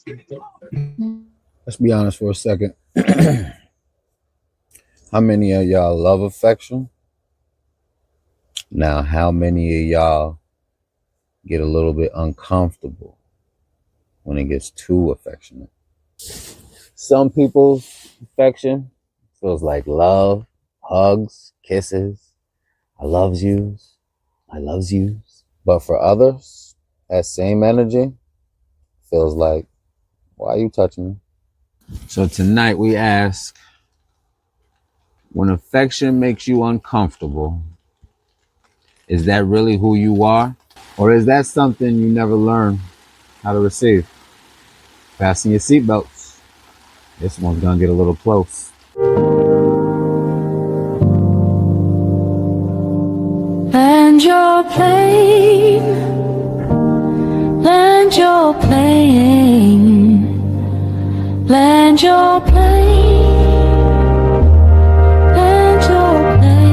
Let's be honest for a second. How many of y'all love affection? Now, how many of y'all get a little bit uncomfortable when it gets too affectionate? Some people's affection feels like love, hugs, kisses, I loves yous, I loves yous. But for others, that same energy feels like, why are you touching me? So tonight we ask, when affection makes you uncomfortable, is that really who you are? Or is that something you never learn how to receive? Fasten your seatbelts. This one's gonna get a little close. Land your plane, land your plane, land your plane, land your plane.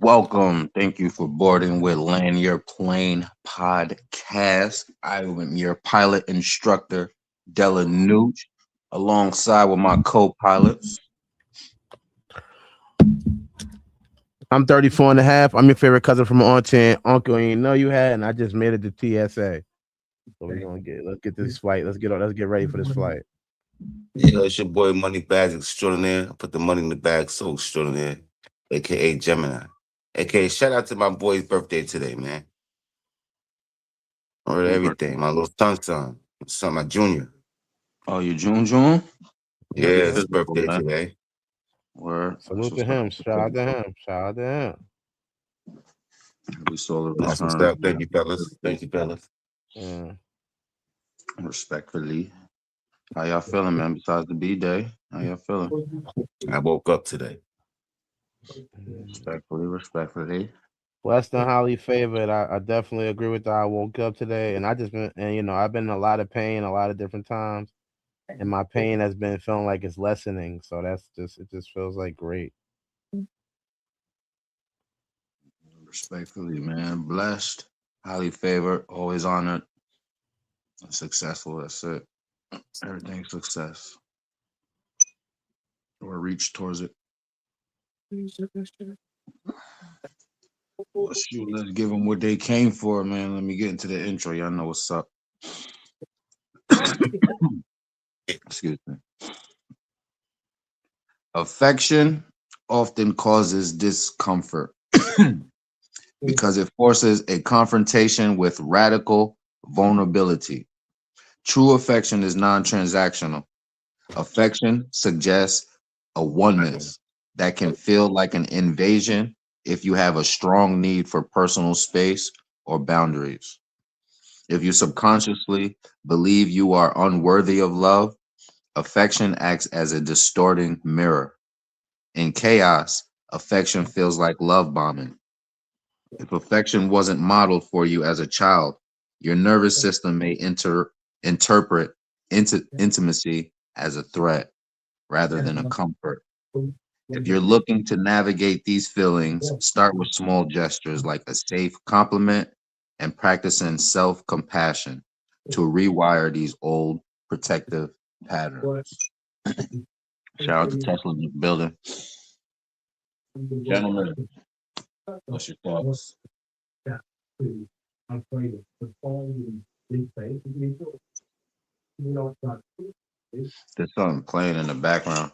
Welcome. Thank you for boarding with Land Your Plane podcast. I am your pilot instructor, Della Nooch, alongside with my co-pilots. I'm 34 and a half. I'm your favorite cousin from Auntie Uncle, and you know you had, and I just made it to TSA. So let's get this flight. Let's get ready for this flight. Yeah, it's your boy Money Bags Extraordinaire. I put the money in the bag so extraordinaire, aka Gemini. AKA shout out to my boy's birthday today, man. Or everything. My little son, my junior. Oh, you June? Yeah, Happy it's his physical, birthday man. today. Word. Salute to him. Shout out to him. Shout out to him. We solar That's what's return. up. Thank you, fellas. Thank you, fellas. Yeah. Respectfully. How y'all feeling, man? Besides the B-Day, how y'all feeling? I woke up today. Respectfully. Western highly favored. I definitely agree with that. I woke up today and I've been in a lot of pain a lot of different times. And my pain has been feeling like it's lessening. So it just feels like great. Respectfully, man. Blessed, highly favored, always honored, successful. That's it. Everything's success. Or reach towards it. Well, shoot, let's give them what they came for, man. Let me get into the intro. Y'all know what's up. Excuse me. Affection often causes discomfort because it forces a confrontation with radical vulnerability. True affection is non transactional. Affection suggests a oneness that can feel like an invasion if you have a strong need for personal space or boundaries. If you subconsciously believe you are unworthy of love, affection acts as a distorting mirror. In chaos, affection feels like love bombing. If affection wasn't modeled for you as a child, your nervous system may interpret intimacy as a threat rather than a comfort. If you're looking to navigate these feelings, start with small gestures like a safe compliment and practicing self compassion to rewire these old protective patterns. Shout out to Tesla in the building. Gentlemen, what's your thoughts? There's something playing in the background.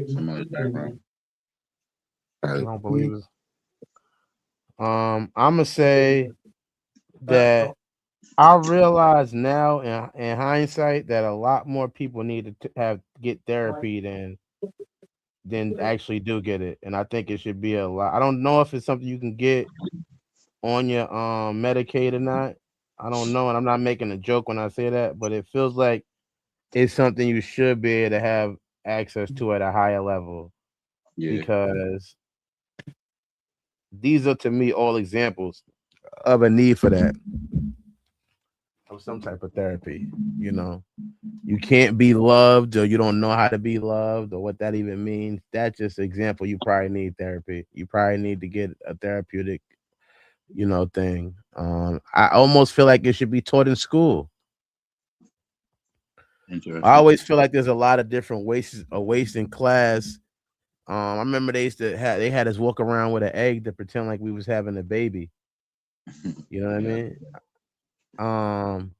Somebody's background. I don't believe it. I'm gonna say that I realize now in hindsight that a lot more people need to get therapy than actually do get it, and I think it should be a lot. I don't know if it's something you can get on your Medicaid or not. I don't know, and I'm not making a joke when I say that, but it feels like it's something you should be able to have access to at a higher level because these are to me all examples of a need for that. of some type of therapy. You know, you can't be loved, or you don't know how to be loved, or what that even means. That's just an example. You probably need therapy. You probably need to get a therapeutic, thing. I almost feel like it should be taught in school. I Interesting. always feel like there's a lot of different wastes in class. I remember they had us walk around with an egg to pretend like we was having a baby. You know what I Yeah. mean? Um,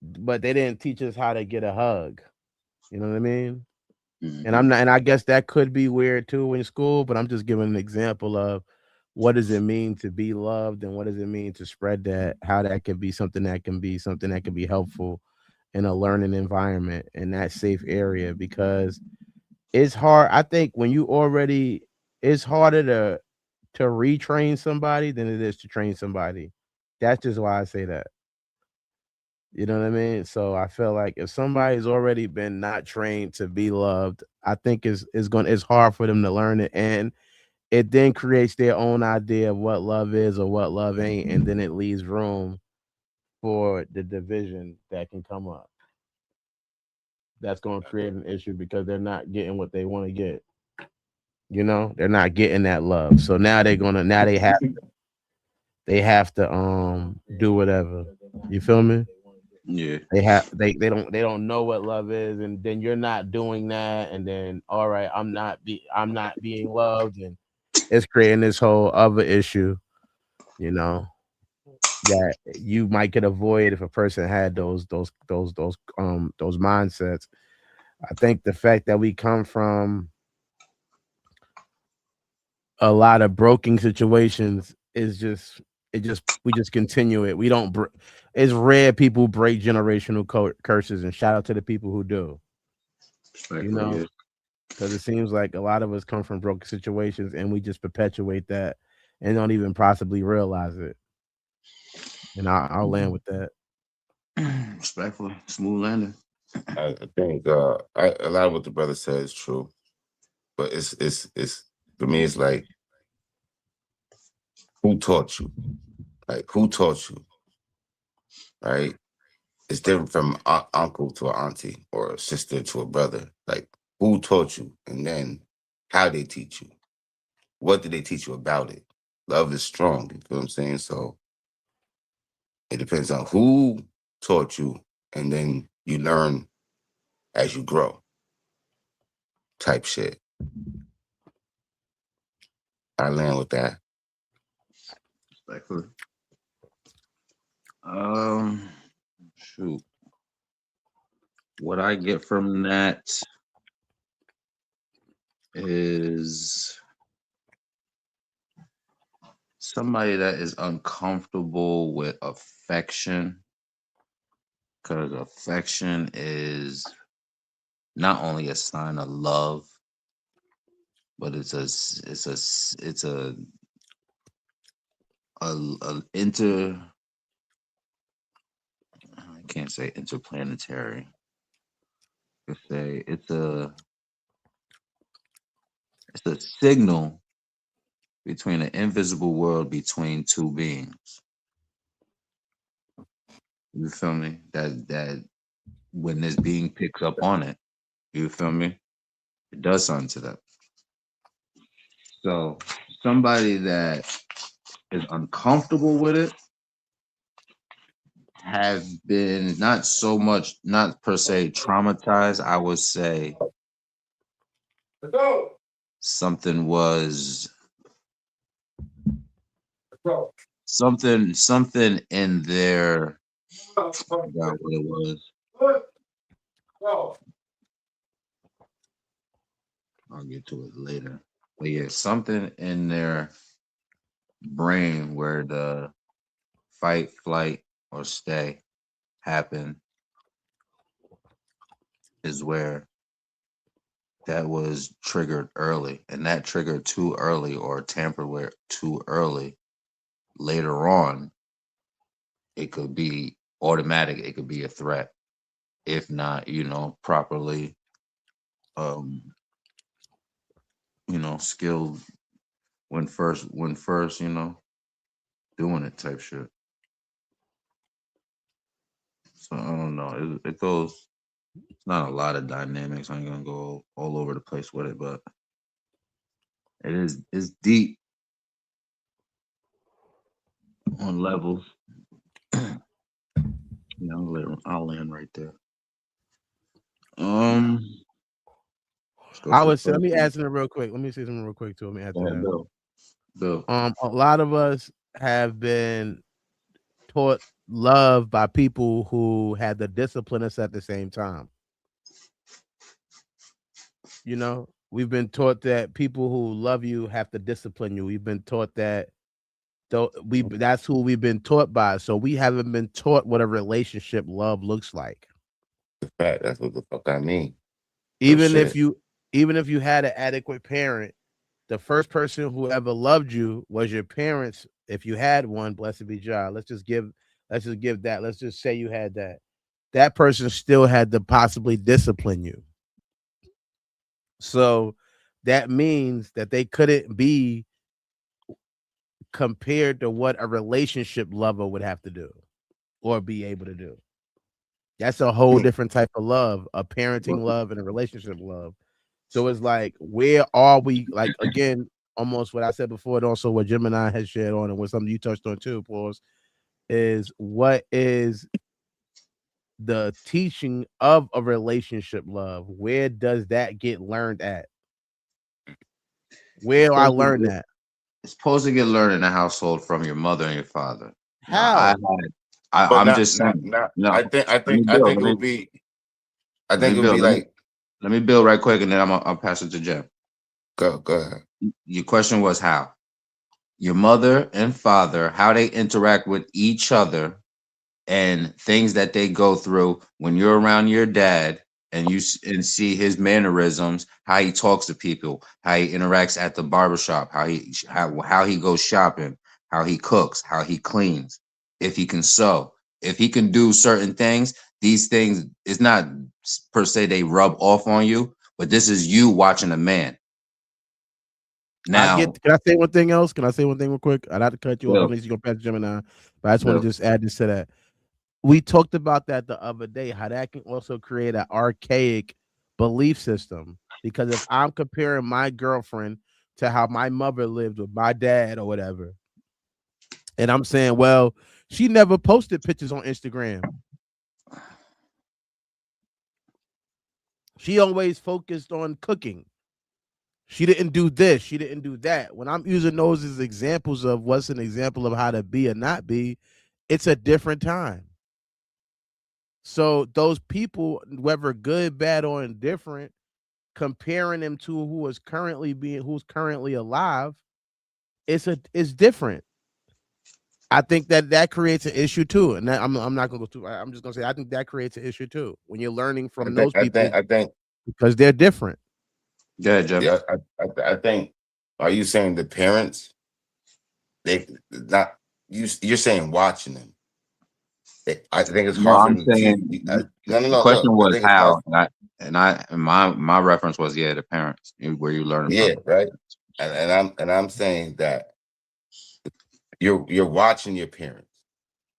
but they didn't teach us how to get a hug. You know what I mean? And Hmm. I'm not, and I guess that could be weird too in school, but I'm just giving an example of what does it mean to be loved, and what does it mean to spread that, how that can be something that can be helpful in a learning environment in that safe area, because it's hard. I think when you already, it's harder to retrain somebody than it is to train somebody. That's just why I say that. You know what I mean? So I feel like if somebody's already been not trained to be loved, I think it's hard for them to learn it, and it then creates their own idea of what love is or what love ain't, and then it leaves room for the division that can come up. That's going to create an issue because they're not getting what they want to get. They're not getting that love. So now they have to do whatever. You feel me? Yeah. They don't know what love is, and then you're not doing that, and then all right, I'm not being loved, and it's creating this whole other issue, you know, that you might could avoid if a person had those mindsets. I think the fact that we come from a lot of broken situations is just it just we just continue it. We don't. It's rare people break generational curses, and shout out to the people who do. You Respectfully, know, yeah. because it seems like a lot of us come from broken situations, and we just perpetuate that and don't even possibly realize it. And I'll land with that. Respectfully, smooth landing. I think a lot of what the brother said is true, but it's for me. It's like who taught you? Like who taught you? Right? It's different from uncle to an auntie or a sister to a brother. Like who taught you, and then how they teach you. What did they teach you about it? Love is strong. You feel what I'm saying? So it depends on who taught you, and then you learn as you grow. Type shit. I land with that. Respectfully. Um, shoot. What I get from that is somebody that is uncomfortable with affection, because affection is not only a sign of love, but it's a inter I can't say interplanetary. I could say it's a signal between an invisible world between two beings. You feel me? That when this being picks up on it, you feel me? It does something to them. So somebody that is uncomfortable with it have been not so much, not per se traumatized. I would say something was something in their, I forgot what it was. I'll get to it later. But yeah, something in their brain where the fight, flight, or stay happen is where that was triggered early. And that triggered too early or tampered with too early. Later on, it could be automatic, it could be a threat if not, properly um, skilled when first, doing it type shit. So I don't know. It goes. It's not a lot of dynamics. I ain't gonna go all over the place with it, but it's deep on levels. Yeah, I'll land right there. Let's go I to the would say, let first me one. add something real quick. Let me say something real quick to me Go after ahead, that. Bill. Bill. A lot of us have been taught love by people who had to discipline us at the same time. You know, we've been taught that people who love you have to discipline you. We've been taught that though that's who we've been taught by. So we haven't been taught what a relationship love looks like. Fact, that's what the fuck I mean. Real Even if shit. you even if you had an adequate parent, the first person who ever loved you was your parents. If you had one, blessed be God. Let's just give that. Let's just say you had that. That person still had to possibly discipline you. So that means that they couldn't be compared to what a relationship lover would have to do or be able to do. That's a whole different type of love, a parenting love and a relationship love. So it's like, where are we? Like, again, almost what I said before, and also what Gemini has shared on, and what something you touched on too, Pauls, is what is the teaching of a relationship love? Where does that get learned at? Where do I Supposed to learn get, that? it's supposed to get learned in the household from your mother and your father. Now, How? But I'm just saying. not. No, let me I build. think it Let me would be. I let me think it would build. be like Let me build right quick, and then I'll pass it to Jeff. go ahead. Your question was how your mother and father, how they interact with each other, and things that they go through when you're around your dad, and and see his mannerisms, how he talks to people, how he interacts at the barbershop, how he goes shopping, how he cooks, how he cleans, if he can sew, if he can do certain things. These things, it's not per se they rub off on you, but this is you watching a man. I Now, get. Can I say one thing else? Can I say one thing real quick? I'd have to cut you off. I Bill, know you're gonna pass Gemini, but I just want to Bill, just add this to that. We talked about that the other day, how that can also create an archaic belief system. Because if I'm comparing my girlfriend to how my mother lived with my dad or whatever, and I'm saying, well, she never posted pictures on Instagram. She always focused on cooking. She didn't do this. She didn't do that. When I'm using those as examples of what's an example of how to be or not be, it's a different time. So those people, whether good, bad, or indifferent, comparing them to who's currently alive, it's different. I think that creates an issue too, and I'm not gonna go too. I'm just gonna say I think that creates an issue too when you're learning from those people I think. because they're different. yeah, Jeff. Yeah, I think. Are you saying the parents? They not you. You're saying watching them. I think it's No, hard for I'm them to teach. saying the No. question Look, I was think it's hard. how, and my reference was, yeah, the parents, where you learning Yeah, from. right. And I'm saying that you're watching your parents,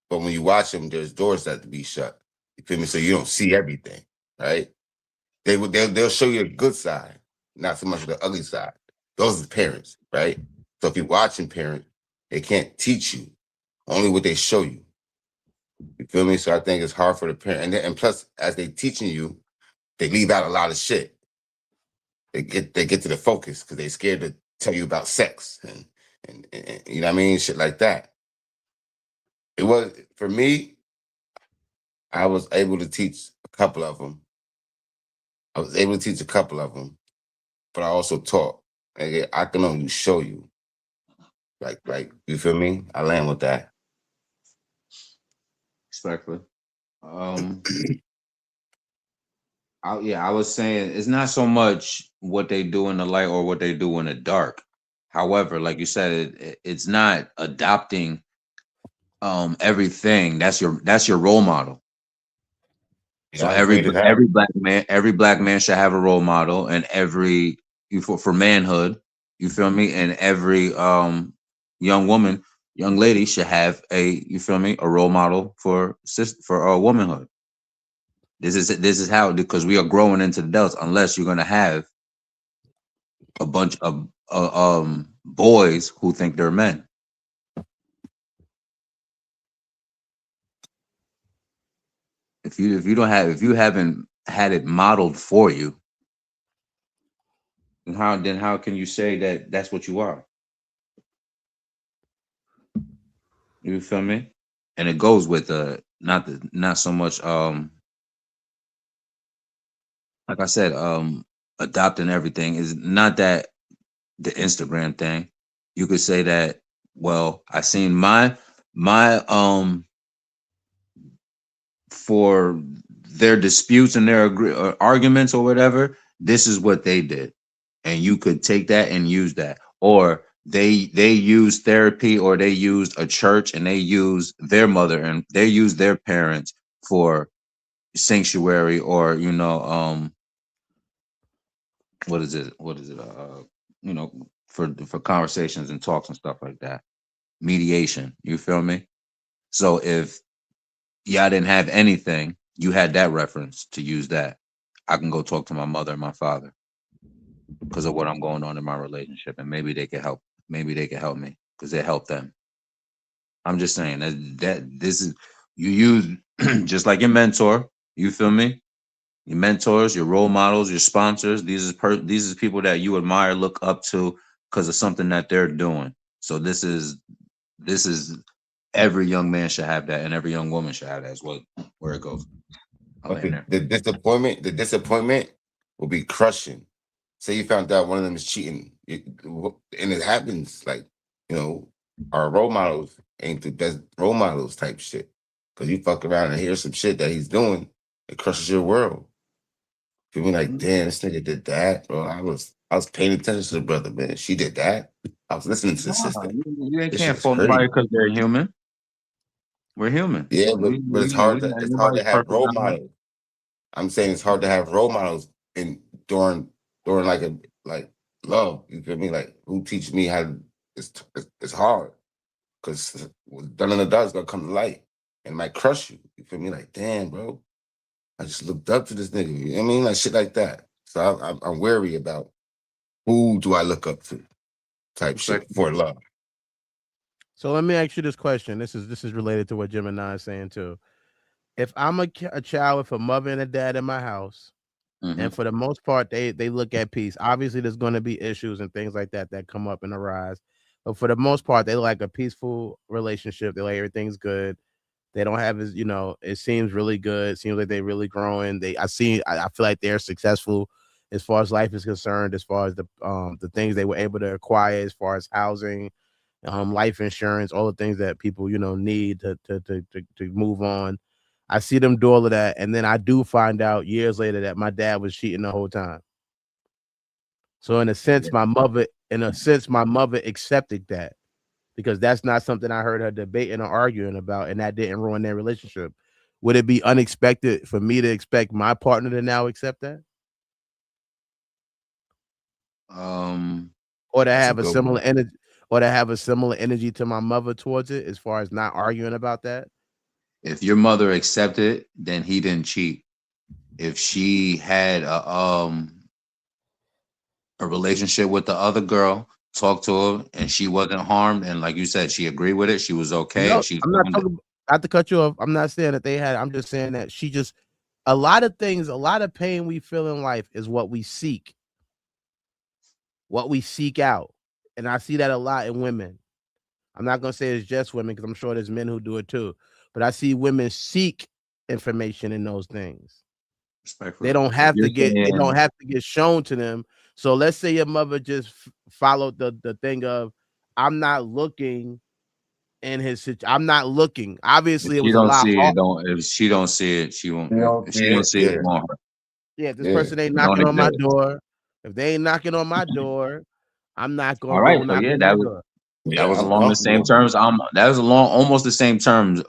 but when you watch them, there's doors that have to be shut. You feel me? So you don't see everything, right? They'll show you the good side, not so much the ugly side. Those are the parents, right? So if you're watching parents, they can't teach you only what they show you. You feel me? So I think it's hard for the parent, and plus, as they teaching you, they leave out a lot of shit. They get to the focus because they're scared to tell you about sex and you know what I mean, shit like that. It was for me. I was able to teach a couple of them. I was able to teach a couple of them, but I also taught. And I can only show you, like you feel me. I land with that. Respectfully. Yeah, I was saying it's not so much what they do in the light or what they do in the dark. However, like you said, it's not adopting everything. That's your role model. Yeah, So I agree to that. every black man should have a role model, and for manhood, you feel me? And every young woman, young lady should have a, you feel me, a role model for womanhood. This is how, because we are growing into adults. Unless you're gonna have a bunch of boys who think they're men. If you haven't had it modeled for you, then how can you say that that's what you are? You feel me? And it goes with not so much like I said, adopting everything is not that the Instagram thing. You could say that, well, I seen my for their disputes and their arguments or whatever, this is what they did, and you could take that and use that. Or they used therapy, or they used a church, and they used their mother, and they used their parents for sanctuary, or what is it for conversations and talks and stuff like that, mediation. You feel me? So if y'all didn't have anything, you had that reference to use that. I can go talk to my mother and my father because of what I'm going on in my relationship, and maybe they can help. Maybe they can help me because it helped them. I'm just saying that this is, you use just like your mentor. You feel me? Your mentors, your role models, your sponsors. These are people that you admire, look up to because of something that they're doing. So this is every young man should have that, and every young woman should have that as well. Where it goes. But the disappointment will be crushing. Say you found out one of them is cheating, and it happens. Like, our role models ain't the best role models type shit. Because you fuck around and hear some shit that he's doing, it crushes your world. You be like, damn, this nigga did that, bro. I was paying attention to the brother, man. She did that. I was listening to the sister. You This can't shit is fault nobody crazy. because they're human. We're human. Yeah, but it's hard to Nobody's have perfect. role models. I'm saying it's hard to have role models during like love. You feel me? Like, who teach me how to? It's hard because what's done in the dark is gonna come to light and it might crush you. You feel me? Like, damn, bro, I just looked up to this nigga. You know what I mean? Like shit like that. So I'm wary about who do I look up to, type shit for love. So let me ask you this question. This is related to what Gemini is saying too. If I'm a child with a mother and a dad in my house, and for the most part, they look at peace. Obviously, there's going to be issues and things like that come up and arise, but for the most part, they like a peaceful relationship. They like everything's good. They don't have as it seems really good. It seems like they're really growing. I feel like they're successful as far as life is concerned, as far as the things they were able to acquire, as far as housing, life insurance, all the things that people need to move on. I see them do all of that, and then I do find out years later that my dad was cheating the whole time. So in a sense, my mother accepted that, because that's not something I heard her debating or arguing about, and that didn't ruin their relationship. Would it be unexpected for me to expect my partner to now accept that? Or to have a similar energy, to my mother towards it, as far as not arguing about that? If your mother accepted it, then he didn't cheat. If she had a relationship with the other girl, talked to her, and she wasn't harmed, and like you said, she agreed with it, she was okay. No, I'm not talking. Not to cut you off. I'm not saying that they had. I'm just saying that a lot of things, a lot of pain we feel in life is what we seek out, and I see that a lot in women. I'm not gonna say it's just women, because I'm sure there's men who do it too, but I see women seek information in those things. They don't have to get shown to them. So let's say your mother just followed the thing of, I'm not looking in his situation. I'm not looking. Obviously, it was a lot. If she don't see it, she won't. If she don't see it, it won't hurt. Yeah, if this person ain't knocking on my door, if they ain't knocking on my door, I'm not gonna go knock on my door. That was along the same terms. That was along almost the same terms.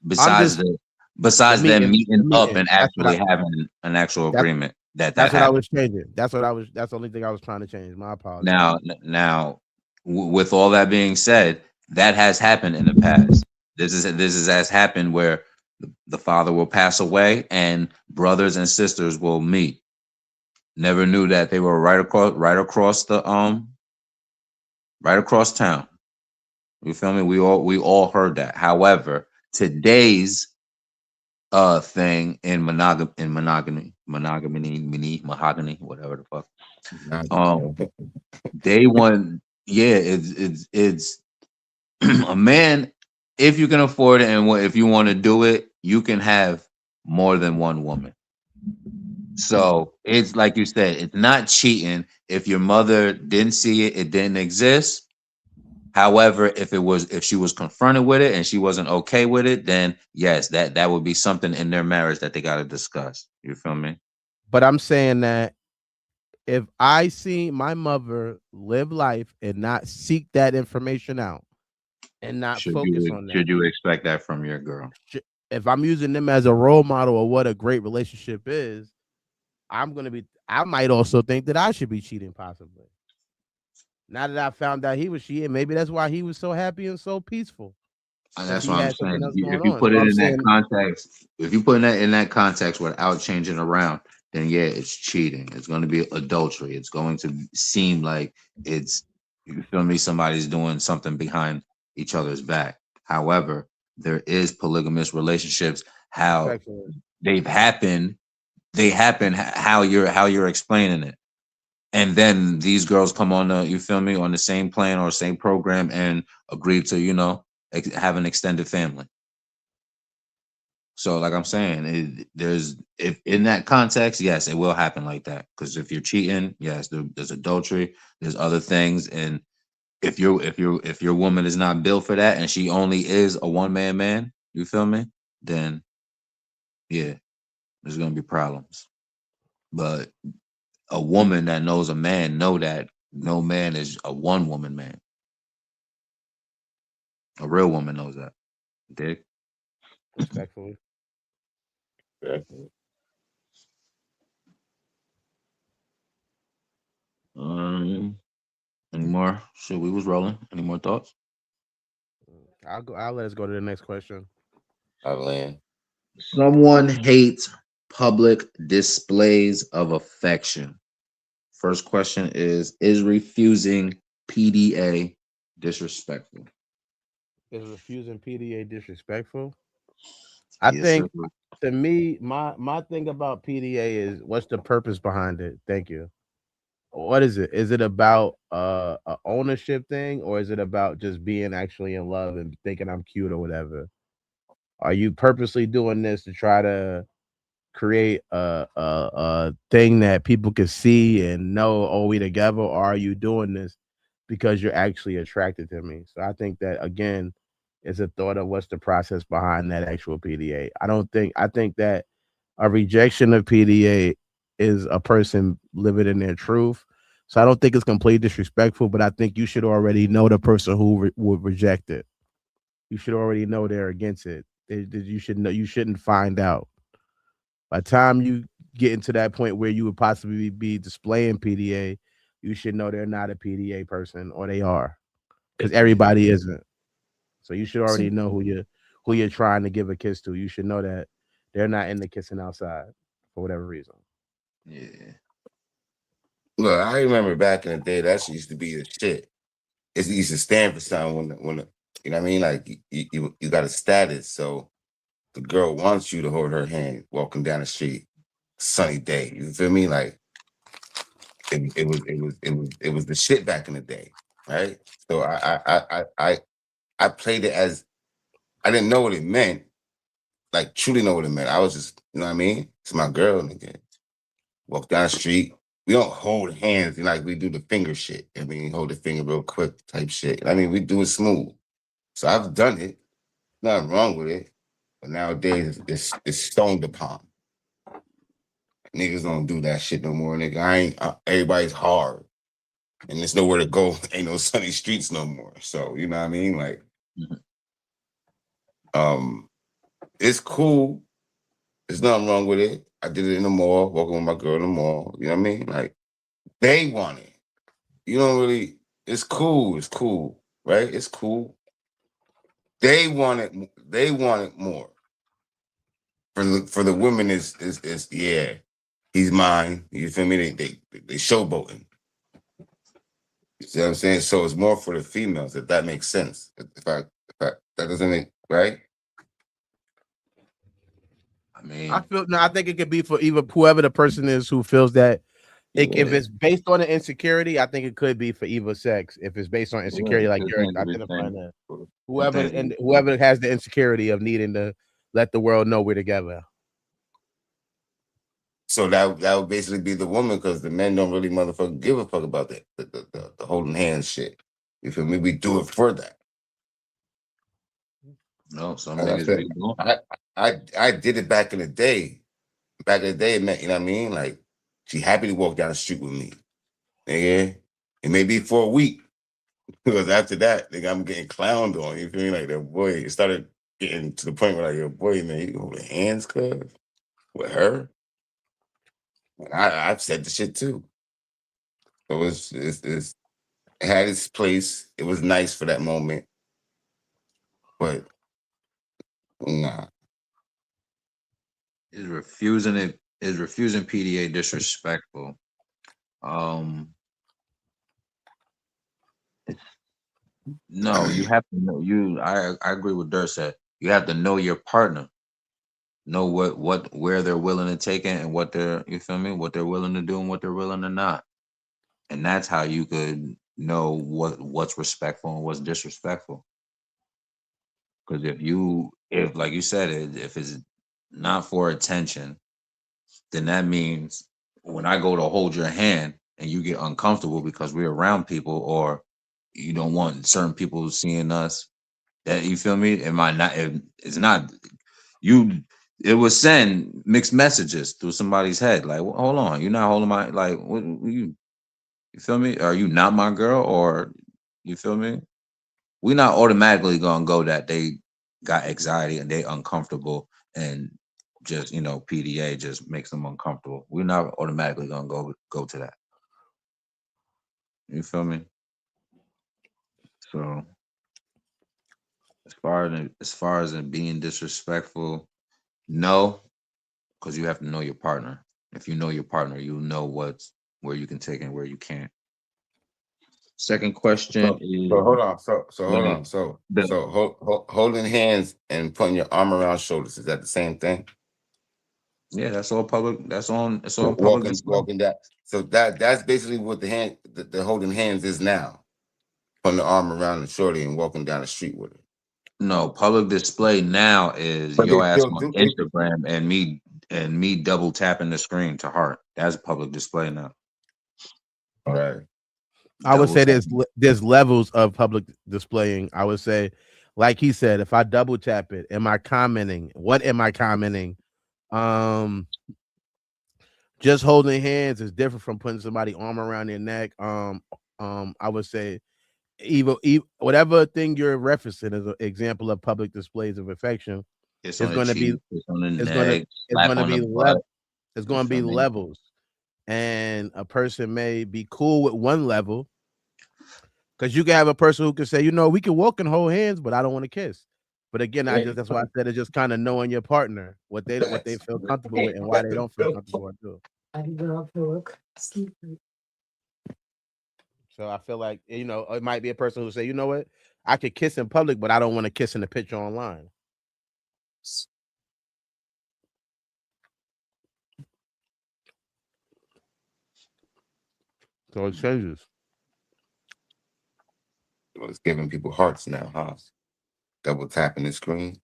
Besides them meeting up and actually having an actual agreement. That's what I was changing. That's the only thing I was trying to change. My apologies. Now, with all that being said, that has happened in the past. This has happened where the father will pass away, and brothers and sisters will meet. Never knew that they were right across town. You feel me? We all heard that. However, today's thing in mahogany, whatever the fuck. They want, yeah, it's a man, if you can afford it and if you want to do it, you can have more than one woman. So it's like you said, it's not cheating. If your mother didn't see it, it didn't exist. However, if she was confronted with it and she wasn't okay with it, then yes, that would be something in their marriage that they got to discuss. You feel me? But I'm saying that if I see my mother live life and not seek that information out and not focus on that, Should you expect that from your girl? if I'm using them as a role model of what a great relationship is, I might also think that I should be cheating possibly. Now that I found out he was cheating, maybe that's why he was so happy and so peaceful. And Because that's he what I'm had something saying. else If going you on. put So it I'm in that saying, context, if you put that in that context without changing around, then yeah, it's cheating. It's going to be adultery. It's going to seem like it's, you feel me, somebody's doing something behind each other's back. However, there is polygamous relationships. How respectfully, they've happened, they happen how you're explaining it. And then these girls come on the, you feel me, on the same plan or same program and agree to, have an extended family. So like I'm saying, there's, if in that context, yes, it will happen like that. Because if you're cheating, yes, there's adultery, there's other things, and if your woman is not built for that and she only is a one man, you feel me? Then yeah, there's gonna be problems. But a woman that knows a man know that no man is a one woman man. A real woman knows that. Dick. respectfully. Um, any more? Shit, we was rolling. Any more thoughts? I'll let us go to the next question. I land. Someone hates public displays of affection. First question is refusing PDA disrespectful? Is refusing PDA disrespectful? I Yes, sir. think to me, my thing about PDA is what's the purpose behind it? Thank you. What is it? Is it about a ownership thing, or is it about just being actually in love and thinking I'm cute or whatever? Are you purposely doing this to try to create a thing that people can see and know, oh, we together, or are you doing this because you're actually attracted to me? So I think that again is a thought of what's the process behind that actual PDA. I think that a rejection of PDA is a person living in their truth. So I don't think it's completely disrespectful, but I think you should already know the person who would reject it. You should already know they're against it. You should know. You shouldn't find out. By the time you get into that point where you would possibly be displaying PDA, you should know they're not a PDA person, or they are, because Yeah. everybody isn't. So you should already So, know who you're trying to give a kiss to. You should know that they're not in the kissing outside for whatever reason. yeah. Look, I remember back in the day that shit used to be the shit. It used to stand for something you know what I mean? Like you got a status, so the girl wants you to hold her hand walking down the street, sunny day. You feel me? Like it was the shit back in the day, right? So I played it as I didn't know what it meant, like truly know what it meant. I was just, you know what I mean? It's my girl, nigga. Walk down the street. We don't hold hands like we do the finger shit. I mean, hold the finger real quick type shit. I mean, we do it smooth. So I've done it. Nothing wrong with it. But nowadays it's stoned upon. Niggas don't do that shit no more, nigga. Everybody's hard. And there's nowhere to go. Ain't no sunny streets no more. So, you know what I mean? Like, Mhm. um, it's cool. There's nothing wrong with it. I did it in the mall, walking with my girl in the mall. You know what I mean? Like, they want it. You don't really, it's cool. It's cool. Right? It's cool. They want it more. for the women is yeah, he's mine. You feel me? They showboating. You see what I'm saying? So it's more for the females, if that makes sense. If that doesn't make right. I mean, I think it could be for either whoever the person is who feels that if yeah, it's based on the insecurity, I think it could be for either sex. If it's based on insecurity, like this you're needs to be identifying that this needs to be whoever has the insecurity of needing to let the world know we're together. So that would basically be the woman, because the men don't really motherfucker give a fuck about that the holding hands shit. You feel me? We do it for that. no, some Like I niggas be said, doing. I did it back in the day. Back in the day, man, you know what I mean? Like, she happy to walk down the street with me. Nigga. It may be for a week. Because after that, nigga, I'm getting clowned on. You feel me? Like, that boy, it started getting to the point where, like, yo, boy, man, you holding hands, cuz, with her. And I've said the shit too. So it had its place. It was nice for that moment. But nah. Is refusing it. Is refusing PDA disrespectful? Um, no, you have to know. I agree with Dirt said. You have to know your partner. Know where they're willing to take it and what they're, you feel me, what they're willing to do and what they're willing to not. And that's how you could know what's respectful and what's disrespectful. Because if like you said, if it's not for attention, then that means when I go to hold your hand and you get uncomfortable because we're around people, or you don't want certain people seeing us, that, you feel me? It might not. It's not you. It will send mixed messages through somebody's head. Like, well, hold on, you're not holding my, like, what you feel me? Are you not my girl? Or, you feel me? We're not automatically gonna go that they got anxiety and they uncomfortable and just, PDA just makes them uncomfortable. We're not automatically gonna go to that. You feel me? So as far as it being disrespectful, no, because you have to know your partner. If you know your partner, you know where you can take and where you can't. Second question So is hold on. So hold the on. So the holding hands and putting your arm around shoulders, is that the same thing? yeah, that's all public. It's on public Walking, display. walking that. So that's basically what the holding hands is now. Putting the arm around the shorty and walking down the street with her. No, public display now is But they your ass still on do. Instagram and me double tapping the screen to heart. That's public display now. All right. I would Double say tapping. there's levels of public displaying. I would say, like he said, if I double tap it, am I commenting? What am I commenting? Um, just holding hands is different from putting somebody arm around their neck. I would say whatever thing you're referencing as an example of public displays of affection It's is on the going to be cheek, it's on the it's going to neck, it's slap going to on the be butt. it's You going to be feel me? levels, and a person may be cool with one level because you can have a person who can say, we can walk and hold hands, but I don't want to kiss. But again, that's why I said it's just kind of knowing your partner, what they feel comfortable with and why they don't feel comfortable with too. So I feel like, it might be a person who say, you know what, I could kiss in public, but I don't want to kiss in the picture online. So it changes. It's giving people hearts now, huh? Double tapping the screen,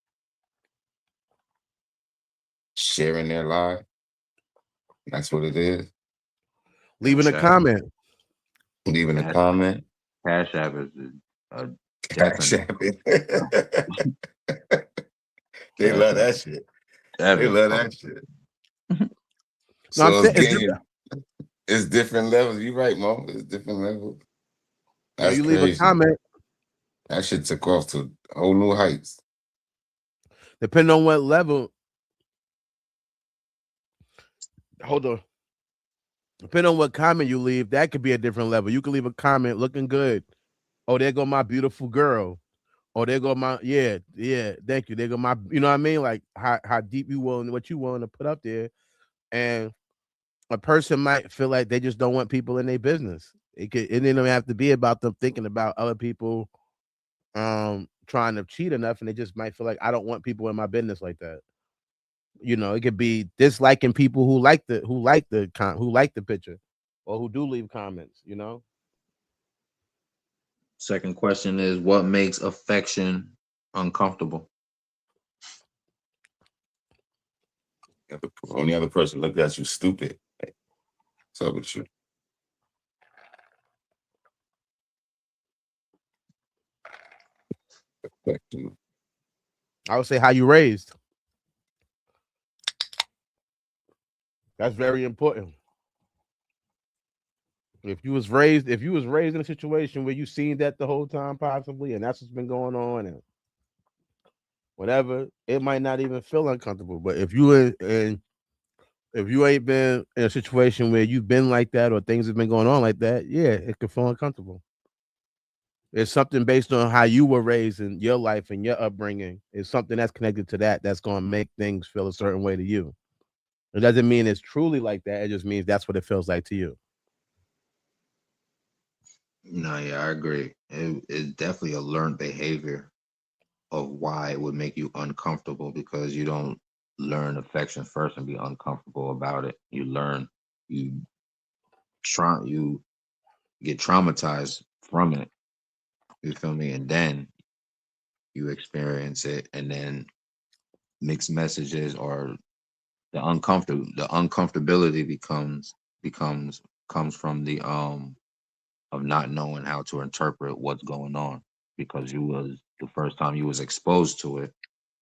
sharing their live. That's what it is. Leaving a Cash App. comment. Leaving a Cash, comment. Cash App is a Cash definite, App it. They love definite, that shit. They definite love public. that shit. No, I'm So saying it's different. it's different levels. You're right, Mo. It's different levels. That's You leave a crazy. comment, That shit took off to whole new heights. depending on what level. Hold on. Depending on what comment you leave, that could be a different level. You can leave a comment looking good. Oh, there go my beautiful girl. Oh, there go my yeah. Thank you. There go my, you know what I mean? Like how deep you willing, what you willing to put up there, and a person might feel like they just don't want people in their business. It didn't have to be about them thinking about other people trying to cheat enough, and they just might feel like I don't want people in my business like that. You know, it could be disliking people who like the picture or who do leave comments, you know. Second question is, what makes affection uncomfortable? The only other person looked at you stupid. What's up with you? Affection. I would say how you raised. That's very important. If you was raised in a situation where you seen that the whole time possibly, and that's what's been going on, and whatever, it might not even feel uncomfortable. But if you ain't been in a situation where you've been like that or things have been going on like that, yeah, it can feel uncomfortable. It's something based on how you were raised in your life and your upbringing. It's something that's connected to that that's going to make things feel a certain way to you. It doesn't mean it's truly like that. It just means that's what it feels like to you. No, yeah, I agree. It's definitely a learned behavior of why it would make you uncomfortable, because you don't learn affection first and be uncomfortable about it. You you get traumatized from it. You feel me? And then you experience it, and then mixed messages, or the uncomfortability becomes comes from the of not knowing how to interpret what's going on, because you was the first time you was exposed to it,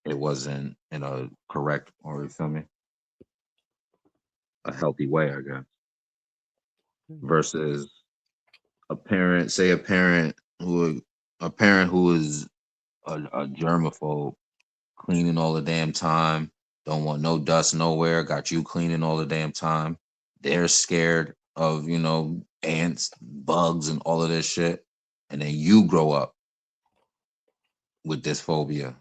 it wasn't in a correct, or you feel me, a healthy way, I guess. Versus a parent, say a parent who is a germaphobe, cleaning all the damn time, don't want no dust nowhere, got you cleaning all the damn time. They're scared of, ants, bugs, and all of this shit. And then you grow up with this phobia.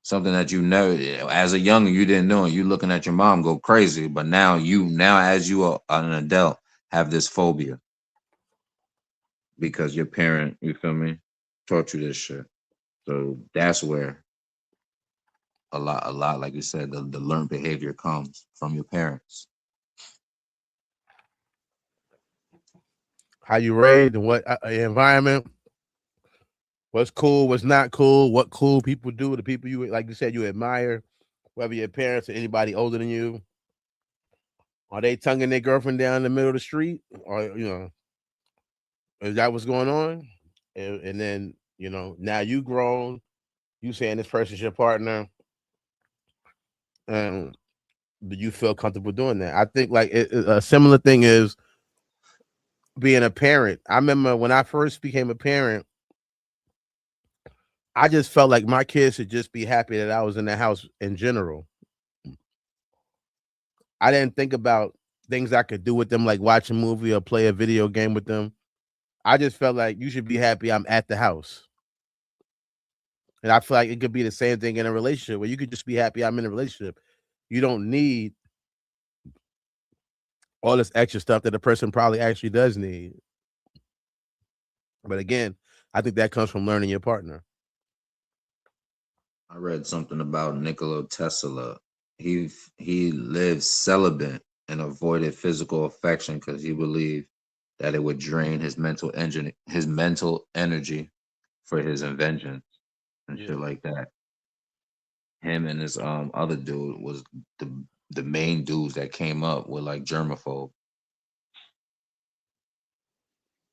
Something that you know as a younger you didn't know, and you looking at your mom go crazy, but now as you are an adult have this phobia because your parent, you feel me, taught you this shit. So that's where a lot, like you said, the learned behavior comes from your parents. How you raised and what environment, what's cool, what's not cool, what cool people do, the people you, like you said, you admire, whether your parents or anybody older than you. Are they tonguing their girlfriend down the middle of the street? Or, is that what's going on? And then, now you grown, you saying this person's your partner, and do you feel comfortable doing that? I think like a similar thing is being a parent. I remember when I first became a parent, I just felt like my kids should just be happy that I was in the house in general. I didn't think about things I could do with them, like watch a movie or play a video game with them. I just felt like you should be happy I'm at the house. And I feel like it could be the same thing in a relationship where you could just be happy I'm in a relationship. You don't need all this extra stuff that a person probably actually does need. But again, I think that comes from learning your partner. I read something about Nikola Tesla. He lived celibate and avoided physical affection because he believed that it would drain his mental energy for his inventions and Yeah. shit like that. Him and this other dude was the main dudes that came up with like germaphobe.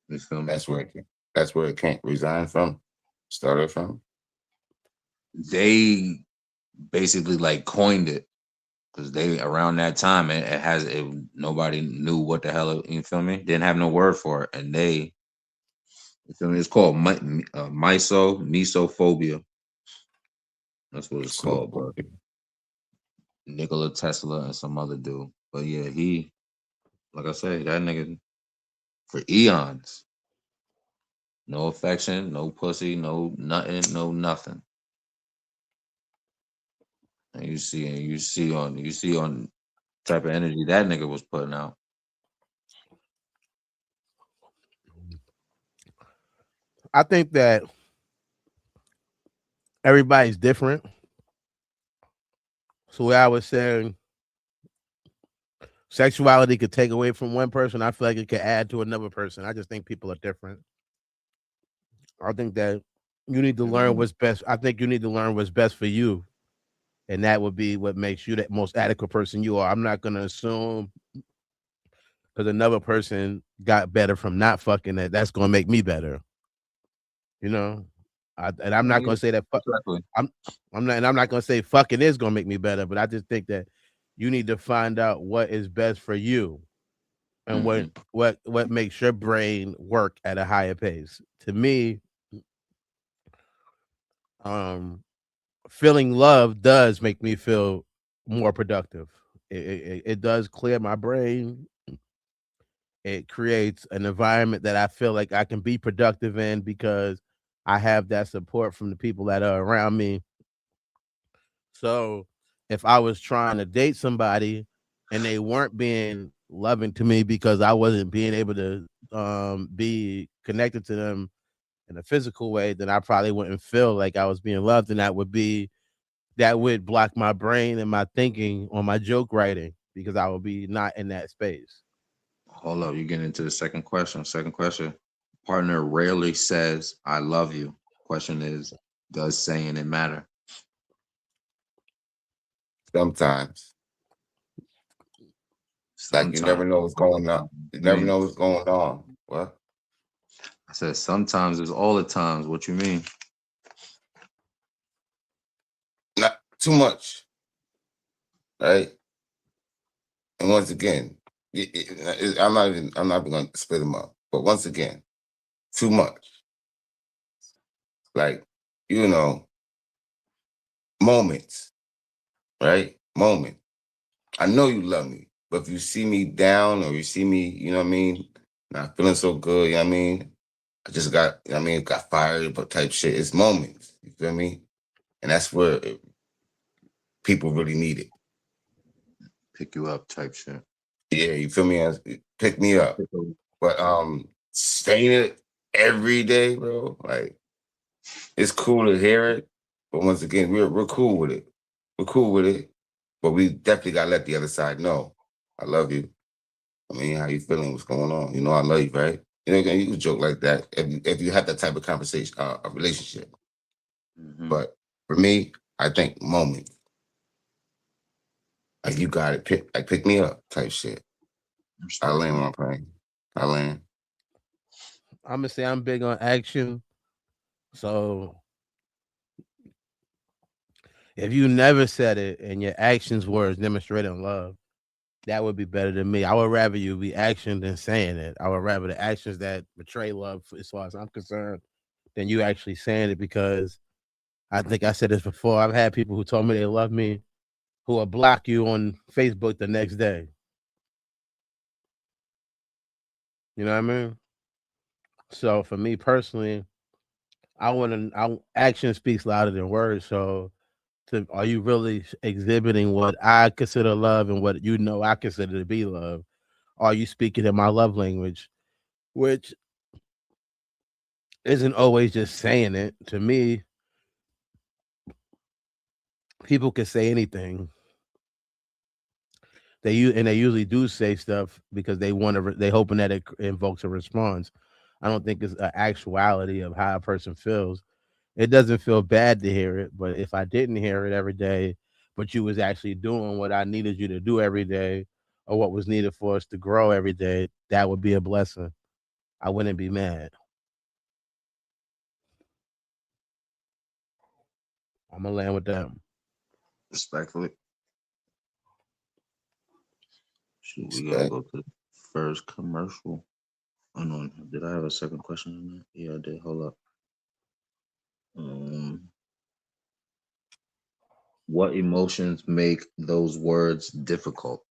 You feel me? That's where it can't resign from. Started from. They basically like coined it, because they around that time it nobody knew what the hell you feel me, didn't have no word for it, and they, you feel me, it's called misophobia. That's what it's So called, bro. Nikola Tesla and some other dude, but yeah, he, like I say, that nigga for eons No affection, no pussy, no nothing, no nothing. And you see on type of energy that nigga was putting out. I think that everybody's different. So what I was saying, sexuality could take away from one person. I feel like it could add to another person. I just think people are different. I think that you need to learn Mhm. what's best. I think you need to learn what's best for you, and that would be what makes you the most adequate person you are. I'm not gonna assume because another person got better from not fucking that that's gonna make me better. You know, and I'm not Yeah, gonna say that. exactly. I'm I'm not gonna say fucking is gonna make me better, but I just think that you need to find out what is best for you and Hmm. what makes your brain work at a higher pace. To me, um, feeling love does make me feel more productive. It does clear my brain. It creates an environment that I feel like I can be productive in because I have that support from the people that are around me. So if I was trying to date somebody and they weren't being loving to me because I wasn't being able to be connected to them in a physical way, then I probably wouldn't feel like I was being loved. And that would block my brain and my thinking on my joke writing because I would be not in that space. Hold up, you get into the second question. Second question. Partner rarely says I love you. Question is, does saying it matter? Sometimes, like you never Sometimes. know what's going on. You I never mean, know what's going on. What? I said sometimes is all the times. What you mean? Not too much, right? And once again, I'm not even going to split them up. But once again, too much. Like, you know, moments, right? Moment. I know you love me, but if you see me down or you see me, you know what I mean, not feeling so good, you know what I mean? I just got, you know what I mean, got fired, but type shit. It's moments. You feel me? And that's where people really need it. Pick you up type shit. Yeah, you feel me? Pick me up. But saying it every day, bro, like it's cool to hear it. But once again, we're cool with it. We're cool with it. But we definitely gotta let the other side know. I love you. I mean, how you feeling? What's going on? You know, I love you, right? You know, you can joke like that if you have that type of conversation, a relationship. Hmm. But for me, I think moment, like you got it, pick me up type shit. I land Respectfully. my plane. I land. I'm gonna say I'm big on action. So if you never said it and your actions were demonstrating love, that would be better than me. I would rather you be action than saying it. I would rather the actions that betray love, as far as I'm concerned, than you actually saying it. Because I think I said this before. I've had people who told me they love me who will block you on Facebook the next day. You know what I mean? So for me personally, I want to. Action speaks louder than words. So, are you really exhibiting what I consider love and what you know I consider to be love? Are you speaking in my love language, which isn't always just saying it? To me, people can say anything. They usually do say stuff because they want to. They hoping that it invokes a response. I don't think it's an actuality of how a person feels. It doesn't feel bad to hear it, but if I didn't hear it every day, but you was actually doing what I needed you to do every day, or what was needed for us to grow every day, that would be a blessing. I wouldn't be mad. I'm gonna land with that. Respectfully. Shoot, we gotta Respect. go to the first commercial. Oh no, did I have a second question on that? Yeah, I did. Hold up. Um, what emotions make those words difficult?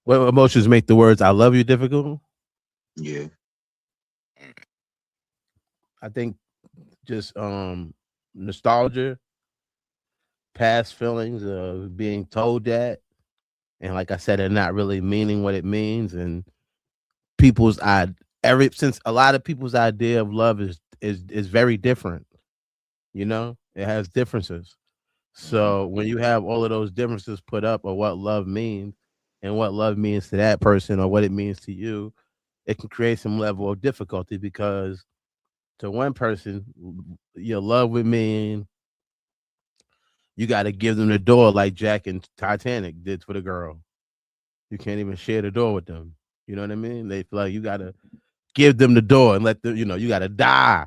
What emotions make the words "I love you" difficult? Yeah. I think just nostalgia, past feelings of being told that, and like I said, and not really meaning what it means, and people's every since a lot of people's idea of love is very different. You know, it has differences. Hmm. So when you have all of those differences put up of what love means and what love means to that person or what it means to you, it can create some level of difficulty because to one person, your love would mean you got to give them the door like Jack and Titanic did for the girl. You can't even share the door with them. You know what I mean? They feel like you got to give them the door and let them, you got to die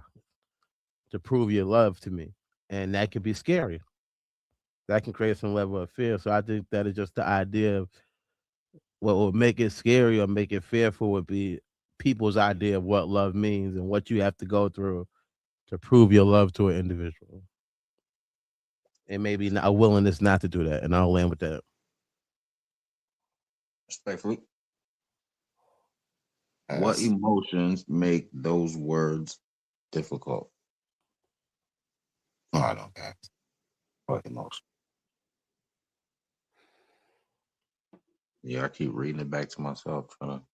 to prove your love to me. And that can be scary. That can create some level of fear. So I think that is just the idea of what would make it scary or make it fearful would be people's idea of what love means and what you have to go through to prove your love to an individual. And maybe a willingness not to do that. And I'll land with that. Respectfully. What That's emotions make those words difficult? no, I don't got what emotion. Yeah, I keep reading it back to myself, trying to.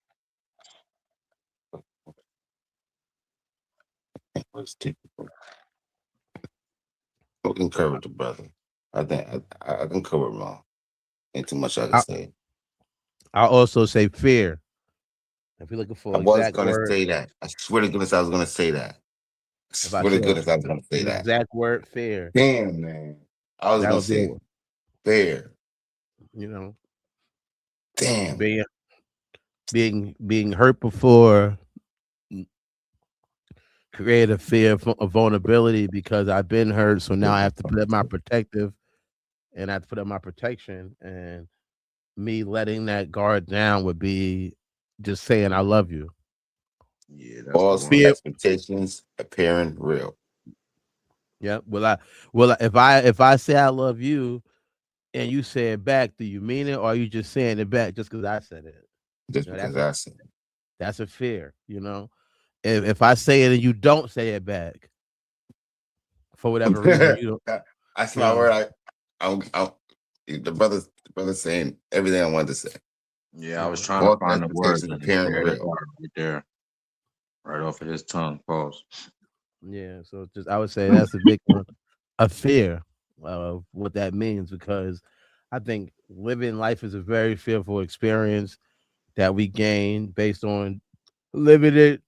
What's difficult? I concur with the brother. I think I concur with Ron. Ain't too much I can I, say. I'll also say fear. If you're looking I for was exact gonna word, say that. I swear to goodness I was gonna say that. I if I swear to said goodness I was gonna say an that. exact word, fear, Damn man. I was that gonna would be, say fair. you know, Damn. being being hurt before create a fear of vulnerability because I've been hurt. So now I have to put up my protective and I have to put up my protection. And me letting that guard down would be just saying I love you. Yeah, that's the False one. Fear. expectations appearing real. Yeah. Will I if I say I love you and you say it back, do you mean it or are you just saying it back just because I said it? Just You know, because I said it. that's a fear, you know. If I say it and you don't say it back for whatever reason, you don't, That's you my know, word. The brother saying everything I wanted to say. Yeah, you I was know. trying to False find the words expectations and it appearing tear it real. apart right there, right off of his tongue. Pause. Yeah, so just I would say that's a big one, a fear of what that means because I think living life is a very fearful experience that we gain based on living it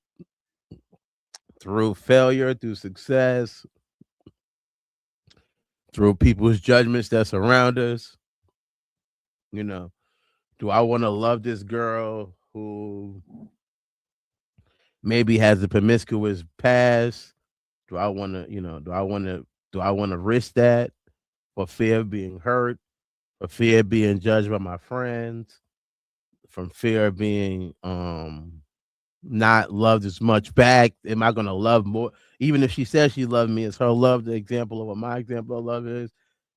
through failure, through success, through people's judgments that surround us. You know, do I want to love this girl who maybe has a promiscuous past? Do I want to, do I want to risk that for fear of being hurt? For fear of being judged by my friends, from fear of being not loved as much back. Am I gonna love more? Even if she says she loved me, is her love the example of what my example of love is?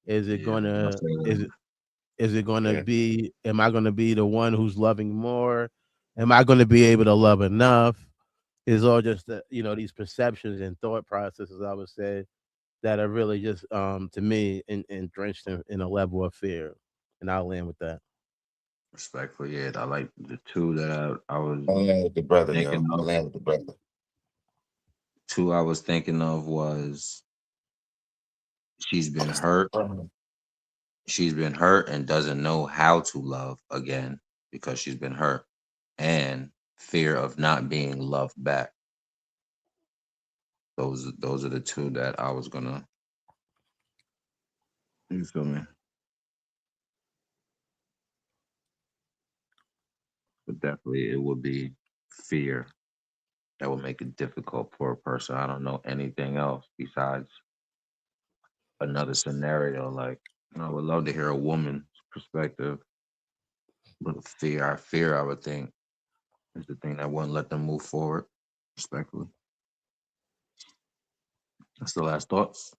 Is it Yeah, I gonna say is that. it is it gonna Yeah. be am I gonna be the one who's loving more? Am I gonna be able to love enough? Is all just these perceptions and thought processes I would say that are really just to me and drenched in a level of fear. And I'll land with that. Respectfully, yeah, I like the two that I was I land with the brother, thinking yo. I of. land with the brother. Two I was thinking of was she's been hurt. She's been hurt and doesn't know how to love again because she's been hurt, and fear of not being loved back. Those are the two that I was gonna. You feel me? But definitely, it would be fear that would make it difficult for a person. I don't know anything else besides another scenario. Like, I would love to hear a woman's perspective, but fear, I would think, is the thing that wouldn't let them move forward. Respectfully, that's the last thoughts.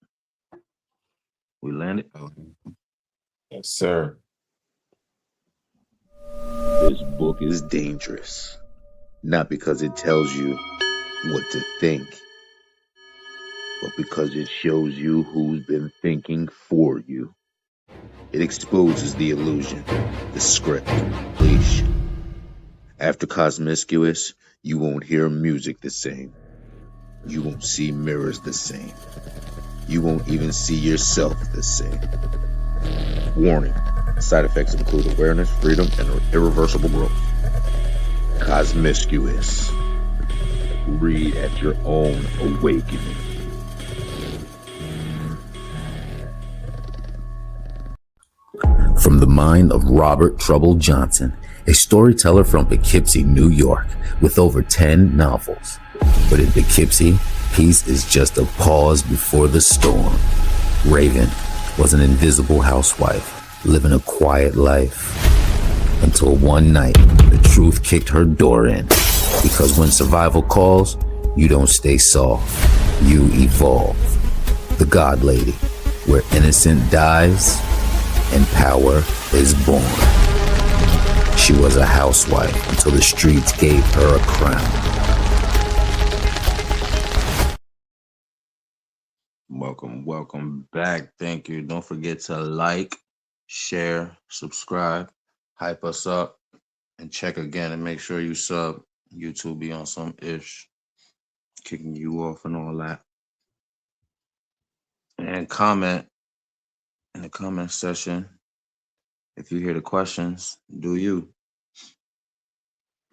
We landed. Yes, sir. This book is dangerous, not because it tells you what to think, but because it shows you who's been thinking for you. It exposes the illusion, the script, leash. After Cosmiscuous, you won't hear music the same. You won't see mirrors the same. You won't even see yourself the same. Warning. Side effects include awareness, freedom, and irreversible growth. Cosmiscuous. Read at your own awakening. From the mind of Robert Trouble Johnson, a storyteller from Poughkeepsie, New York, with over 10 novels. But in Poughkeepsie, peace is just a pause before the storm. Raven was an invisible housewife, living a quiet life. Until one night, the truth kicked her door in. Because when survival calls, you don't stay soft, you evolve. The God Lady, where innocent dies and power is born. She was a housewife until the streets gave her a crown. Welcome back. Thank you. Don't forget to like, share, subscribe, hype us up, and check again and make sure you sub. YouTube be on some ish, kicking you off and all that. And comment in the comment section if you hear the questions. Do you?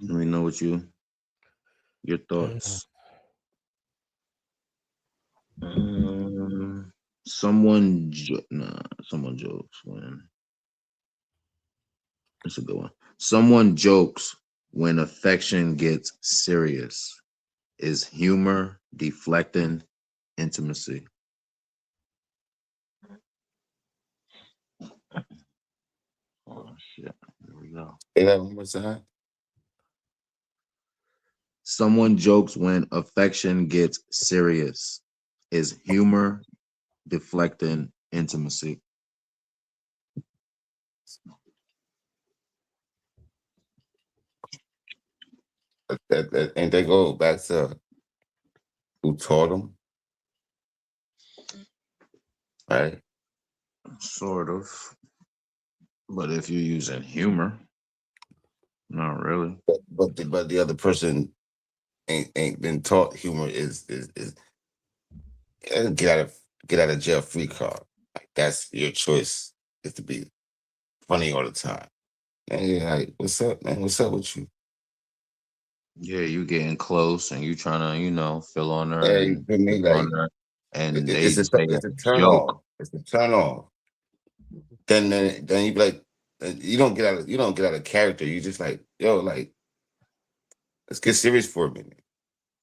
Let me know what your thoughts. Someone jokes when that's a good one. Someone jokes when affection gets serious. Is humor deflecting intimacy? Oh shit! Here we go. What's that? Someone jokes when affection gets serious. Is humor deflecting intimacy? And they go back to who taught them, right? Sort of. But if you're using humor, not really. But the other person ain't been taught humor is get out of jail free card. Like that's your choice is to be funny all the time. And you're like, what's up, man? What's up with you? Yeah, you getting close and you trying to, feel on her Yeah, you and feel me? pick on Like her, and they say it's it's a a turn joke. off. It's a turn off. Then you be like, you don't get out of character. You just like, yo, like, let's get serious for a minute.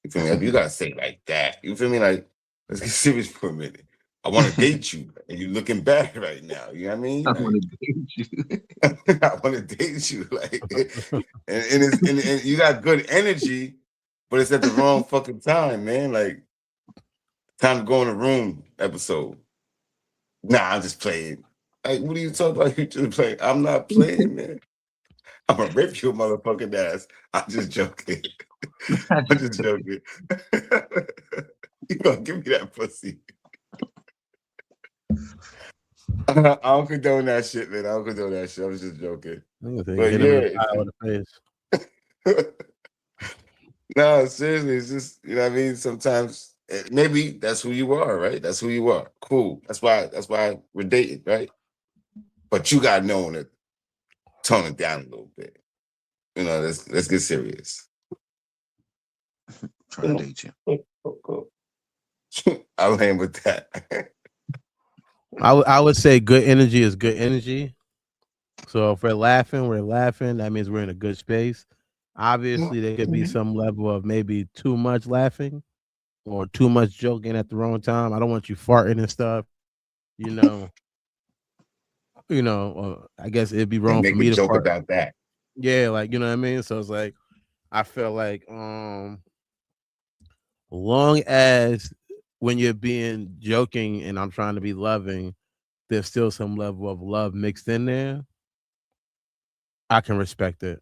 You feel me? Like, you gotta say it like that. You feel me? Like, let's get serious for a minute. I want to date you, and you're looking bad right now. You know what I mean? I Like, want to date you. I want to date you, like, and you got good energy, but it's at the wrong fucking time, man. Like, time to go in the room episode. Nah, I'm just playing. Like, what are you talking about? You just playing? I'm not playing, man. I'm gonna rip your motherfucking ass. I'm just joking. I'm just joking. You gonna give me that pussy? I don't condone that shit, man. I don't condone that shit. I was just joking. But Hit him in the eye with the face. No, seriously, it's just what I mean. Sometimes maybe that's who you are, right? That's who you are. Cool. That's why we're dating, right? But you got to know to tone it down a little bit. Let's get serious. Trying to date you. I'll end with that. I would say good energy is good energy. So if we're laughing. That means we're in a good space. Obviously, there could be some level of maybe too much laughing or too much joking at the wrong time. I don't want you farting and stuff. You know, I guess it'd be wrong for Make a me to joke fart. about that. Yeah, like you know what I mean. So it's like I feel like long as when you're being joking and I'm trying to be loving, there's still some level of love mixed in there. I can respect it.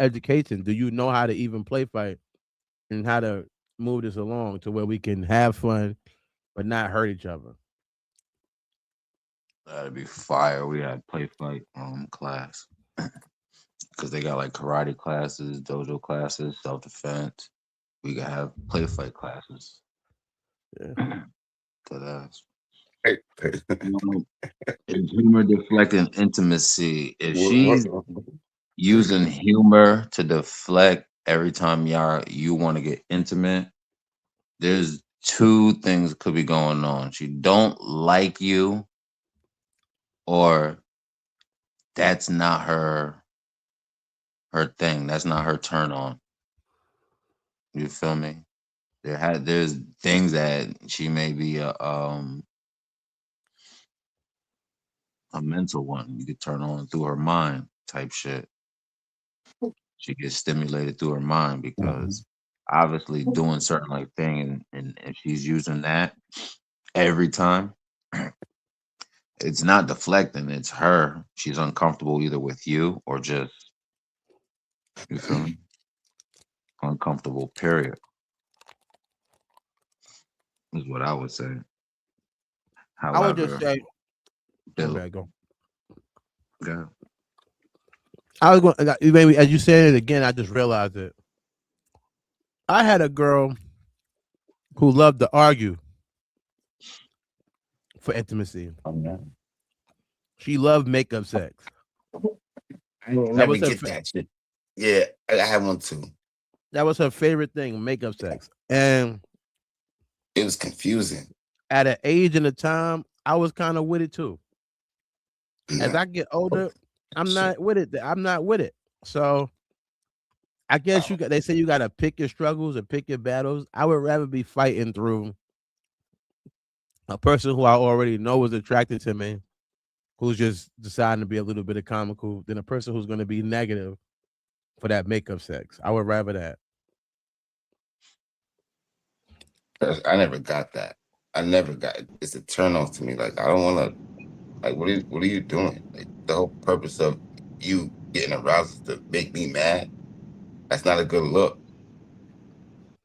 education. Do you know how to even play fight and how to move this along to where we can have fun but not hurt each other? That'd be fire. We had play fight class because they got like karate classes, dojo classes, self defense. We could have play fight classes. Yeah. To that. Hey, Is humor deflecting intimacy? If what, she's using humor to deflect every time you want to get intimate, there's two things could be going on. She don't like you, or that's not her thing. That's not her turn on. You feel me? There's things that she may be a mental one. You could turn on through her mind type shit. She gets stimulated through her mind because obviously doing certain like thing, and if she's using that every time, it's not deflecting, it's her. She's uncomfortable either with you or just, you feel me? Uncomfortable, period, is what I would say. I would just However, say, my Bill, bad, go. go. I was going. Maybe as you said it again, I just realized it. I had a girl who loved to argue for intimacy. She loved makeup sex. I ain't That never was her. get that shit. Yeah, I had one too. That was her favorite thing, makeup sex. And It was confusing. at an age and a time, I was kind of with it too. As I get older, I'm not with it. I'm not with it. So I guess you got. They say you got to pick your struggles and pick your battles. I would rather be fighting through a person who I already know is attracted to me, who's just deciding to be a little bit of comical, than a person who's going to be negative for that makeup sex. I would rather that. I never got that. I never got it. It's a turn off to me. Like I don't want to. Like what are you doing? Like the whole purpose of you getting aroused is to make me mad. That's not a good look.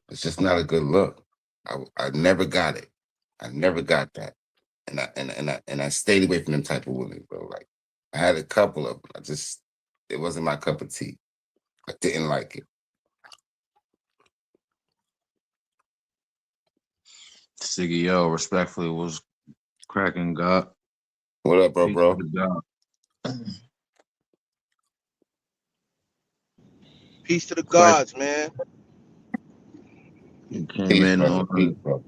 It's just not a good look. I never got it. I never got that, and I stayed away from them type of women, bro. Like I had a couple of them. It wasn't my cup of tea. I didn't like it. Siggy, yo, respectfully, was cracking God. What up, bro, Peace to bro? the God. Peace to the Question gods, man. came Peace, in brother. Peace, on brother.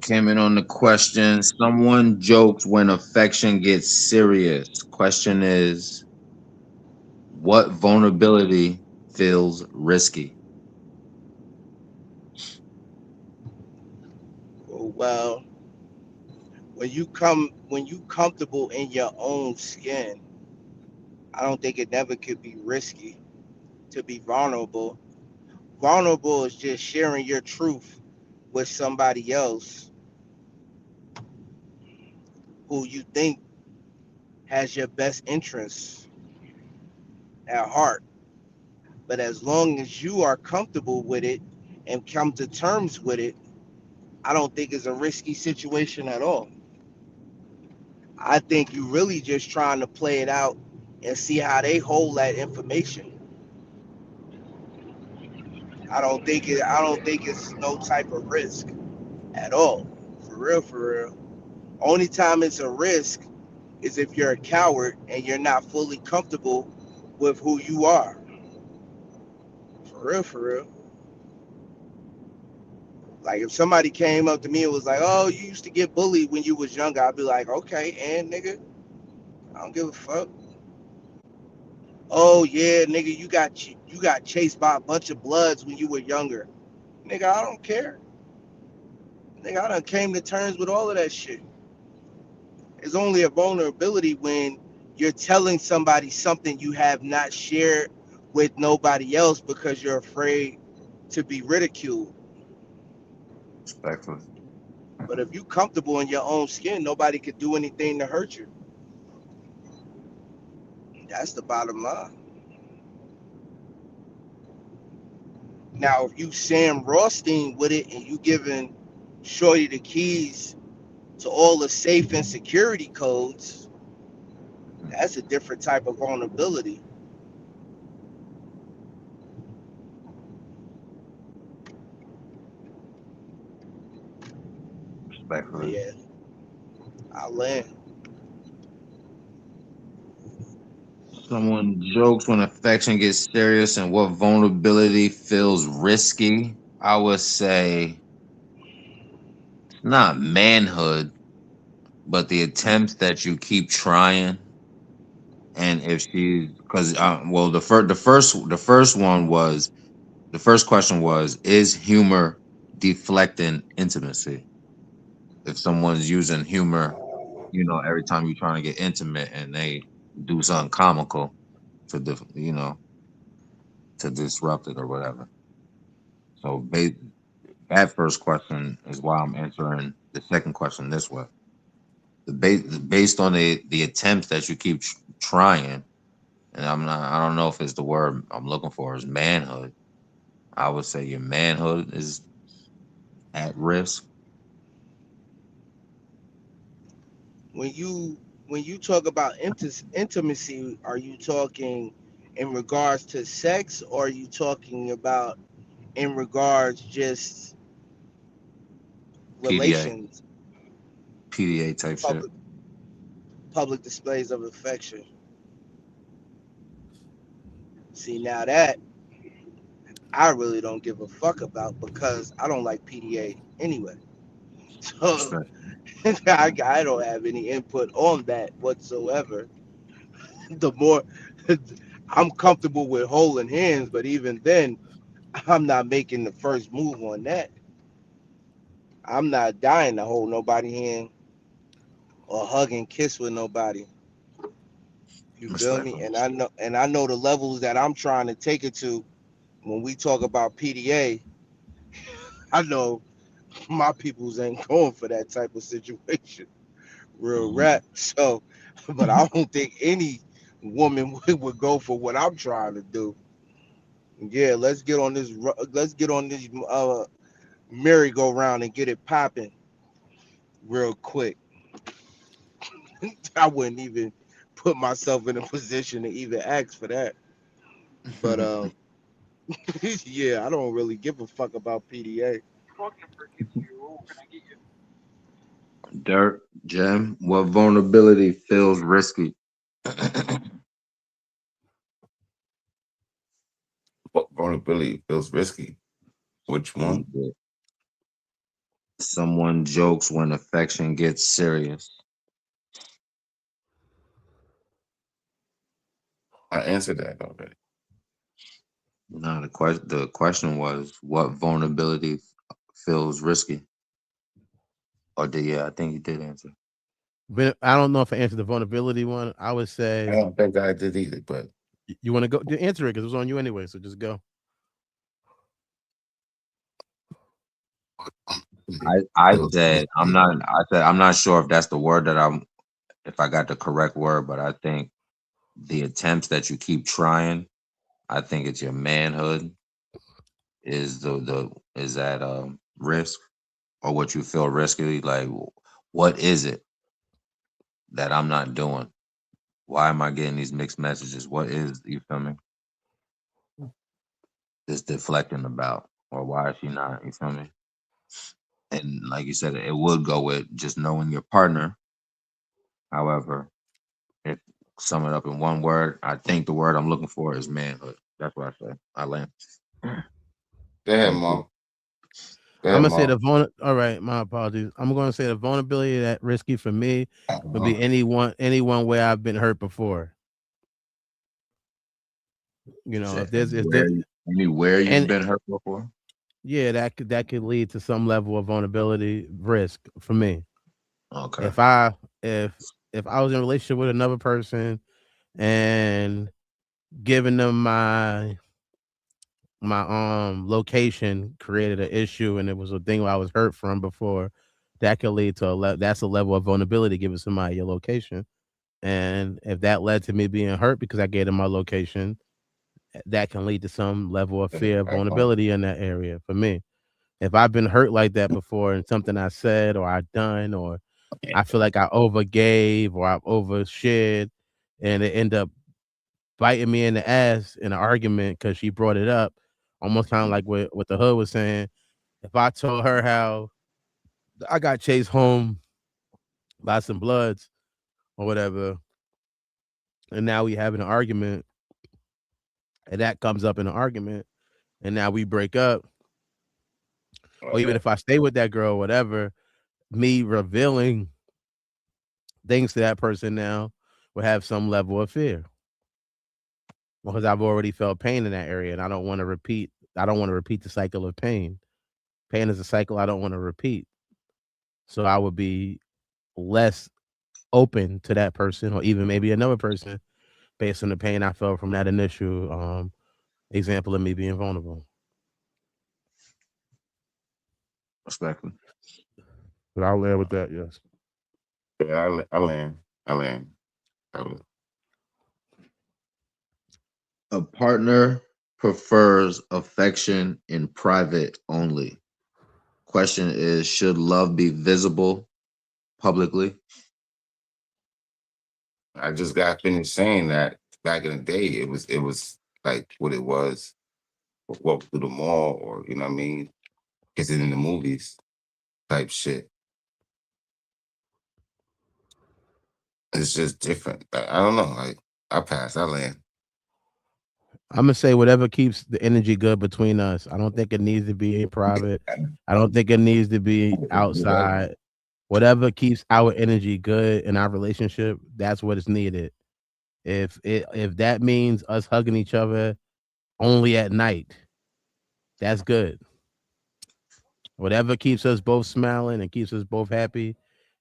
came in on the question. Someone jokes when affection gets serious. Question is, what vulnerability feels risky? Well, when you comfortable in your own skin, I don't think it never could be risky to be vulnerable. Vulnerable is just sharing your truth with somebody else who you think has your best interests at heart. But as long as you are comfortable with it and come to terms with it, I don't think it's a risky situation at all. I think you really just trying to play it out and see how they hold that information. I don't think it's no type of risk at all. For real, for real. Only time it's a risk is if you're a coward and you're not fully comfortable with who you are. For real, for real. Like if somebody came up to me and was like, "Oh, you used to get bullied when you was younger," I'd be like, "Okay, and nigga, I don't give a fuck." Oh yeah, nigga, you got chased by a bunch of bloods when you were younger. Nigga, I don't care. Nigga, I done came to terms with all of that shit. It's only a vulnerability when you're telling somebody something you have not shared with nobody else because you're afraid to be ridiculed. Respectfully. But if you comfortable in your own skin, nobody could do anything to hurt you. That's the bottom line. Now, if you Sam Rothstein with it and you giving Shorty the keys to all the safe and security codes, that's a different type of vulnerability. But Respectfully. yeah, I land. Someone jokes when affection gets serious and what vulnerability feels risky. I would say it's not manhood, but the attempts that you keep trying. And if she, because well, the first question was, is humor deflecting intimacy? If someone's using humor, every time you're trying to get intimate and they do something comical to disrupt it or whatever. So that first question is why I'm answering the second question this way. Based on the attempts that you keep trying, and I don't know if it's the word I'm looking for is manhood. I would say your manhood is at risk. When you talk about intimacy, are you talking in regards to sex, or are you talking about in regards just PDA, relations, PDA type shit. public public displays of affection? See, now that I really don't give a fuck about because I don't like PDA anyway. So Respect. I don't have any input on that whatsoever. The more I'm comfortable with holding hands, but even then, I'm not making the first move on that. I'm not dying to hold nobody hand or hug and kiss with nobody. You feel me? Respectful. And I know the levels that I'm trying to take it to when we talk about PDA. I know my peoples ain't going for that type of situation. Real Mhm. rap. So, but I don't think any woman would go for what I'm trying to do. Yeah, let's get on this merry-go-round and get it popping real quick. I wouldn't even put myself in a position to even ask for that. But yeah, I don't really give a fuck about PDA. Dirt, Jim. What vulnerability feels risky? What vulnerability feels risky? Which one? Yeah. Someone jokes when affection gets serious. I answered that already. No, the question was what vulnerability feels risky. Or did yeah, I think you did answer. But I don't know if I answered the vulnerability one. I would I say don't think I did either, but you want to go answer it because it was on you anyway. So just go. I feels said I'm risky. not. I said I'm not sure if that's the word that I'm. If I got the correct word, but I think the attempts that you keep trying. I think it's your manhood is the is that risk or what you feel risky. Like, what is it that I'm not doing? Why am I getting these mixed messages? What is you feel me? This deflecting about, or why is she not? You feel me? And like you said, it would go with just knowing your partner. However, if sum it up in one word, I think the word I'm looking for is manhood. That's what I say. I land. Go ahead, Thank you. mom. Go I'm ahead, gonna say mom. All right, my apologies. I'm gonna say the vulnerability that risky for me would be Uh-huh. anyone where I've been hurt before. You know, Say if there anywhere you've and been hurt before. yeah, that could lead to some level of vulnerability risk for me. Okay. If I if if I was in a relationship with another person and giving them my location created an issue and it was a thing where I was hurt from before, that could lead to that's a level of vulnerability giving somebody your location. And if that led to me being hurt because I gave them my location, that can lead to some level of Yeah, fear, backbone. vulnerability in that area for me. If I've been hurt like that before and something I said or I done, or I feel like I overgave or I overshared and it end up biting me in the ass in an argument because she brought it up, almost kind of like what the hood was saying. If I told her how I got chased home by some bloods or whatever, and now we having an argument, and that comes up in an argument, and now we break up, or even if I stay with that girl, or whatever, me revealing things to that person now will have some level of fear because I've already felt pain in that area, and I don't want to repeat. I don't want to repeat the cycle of pain. Pain is a cycle I don't want to repeat. So I would be less open to that person or even maybe another person based on the pain I felt from that initial example of me being vulnerable. Respectfully. But I'll land with that. Yes. Yeah, I land. I land. I will. A partner prefers affection in private only. Question is, should love be visible publicly? I just got finished saying that back in the day, it was like what it was, walk through the mall, or you know what I mean, is it in the movies type shit. It's just different. I don't know. Like I pass. I land. I'm gonna say whatever keeps the energy good between us. I don't think it needs to be in private. I don't think it needs to be You're right. outside. Whatever keeps our energy good in our relationship, that's what is needed. If that means us hugging each other only at night, that's good. Whatever keeps us both smiling and keeps us both happy,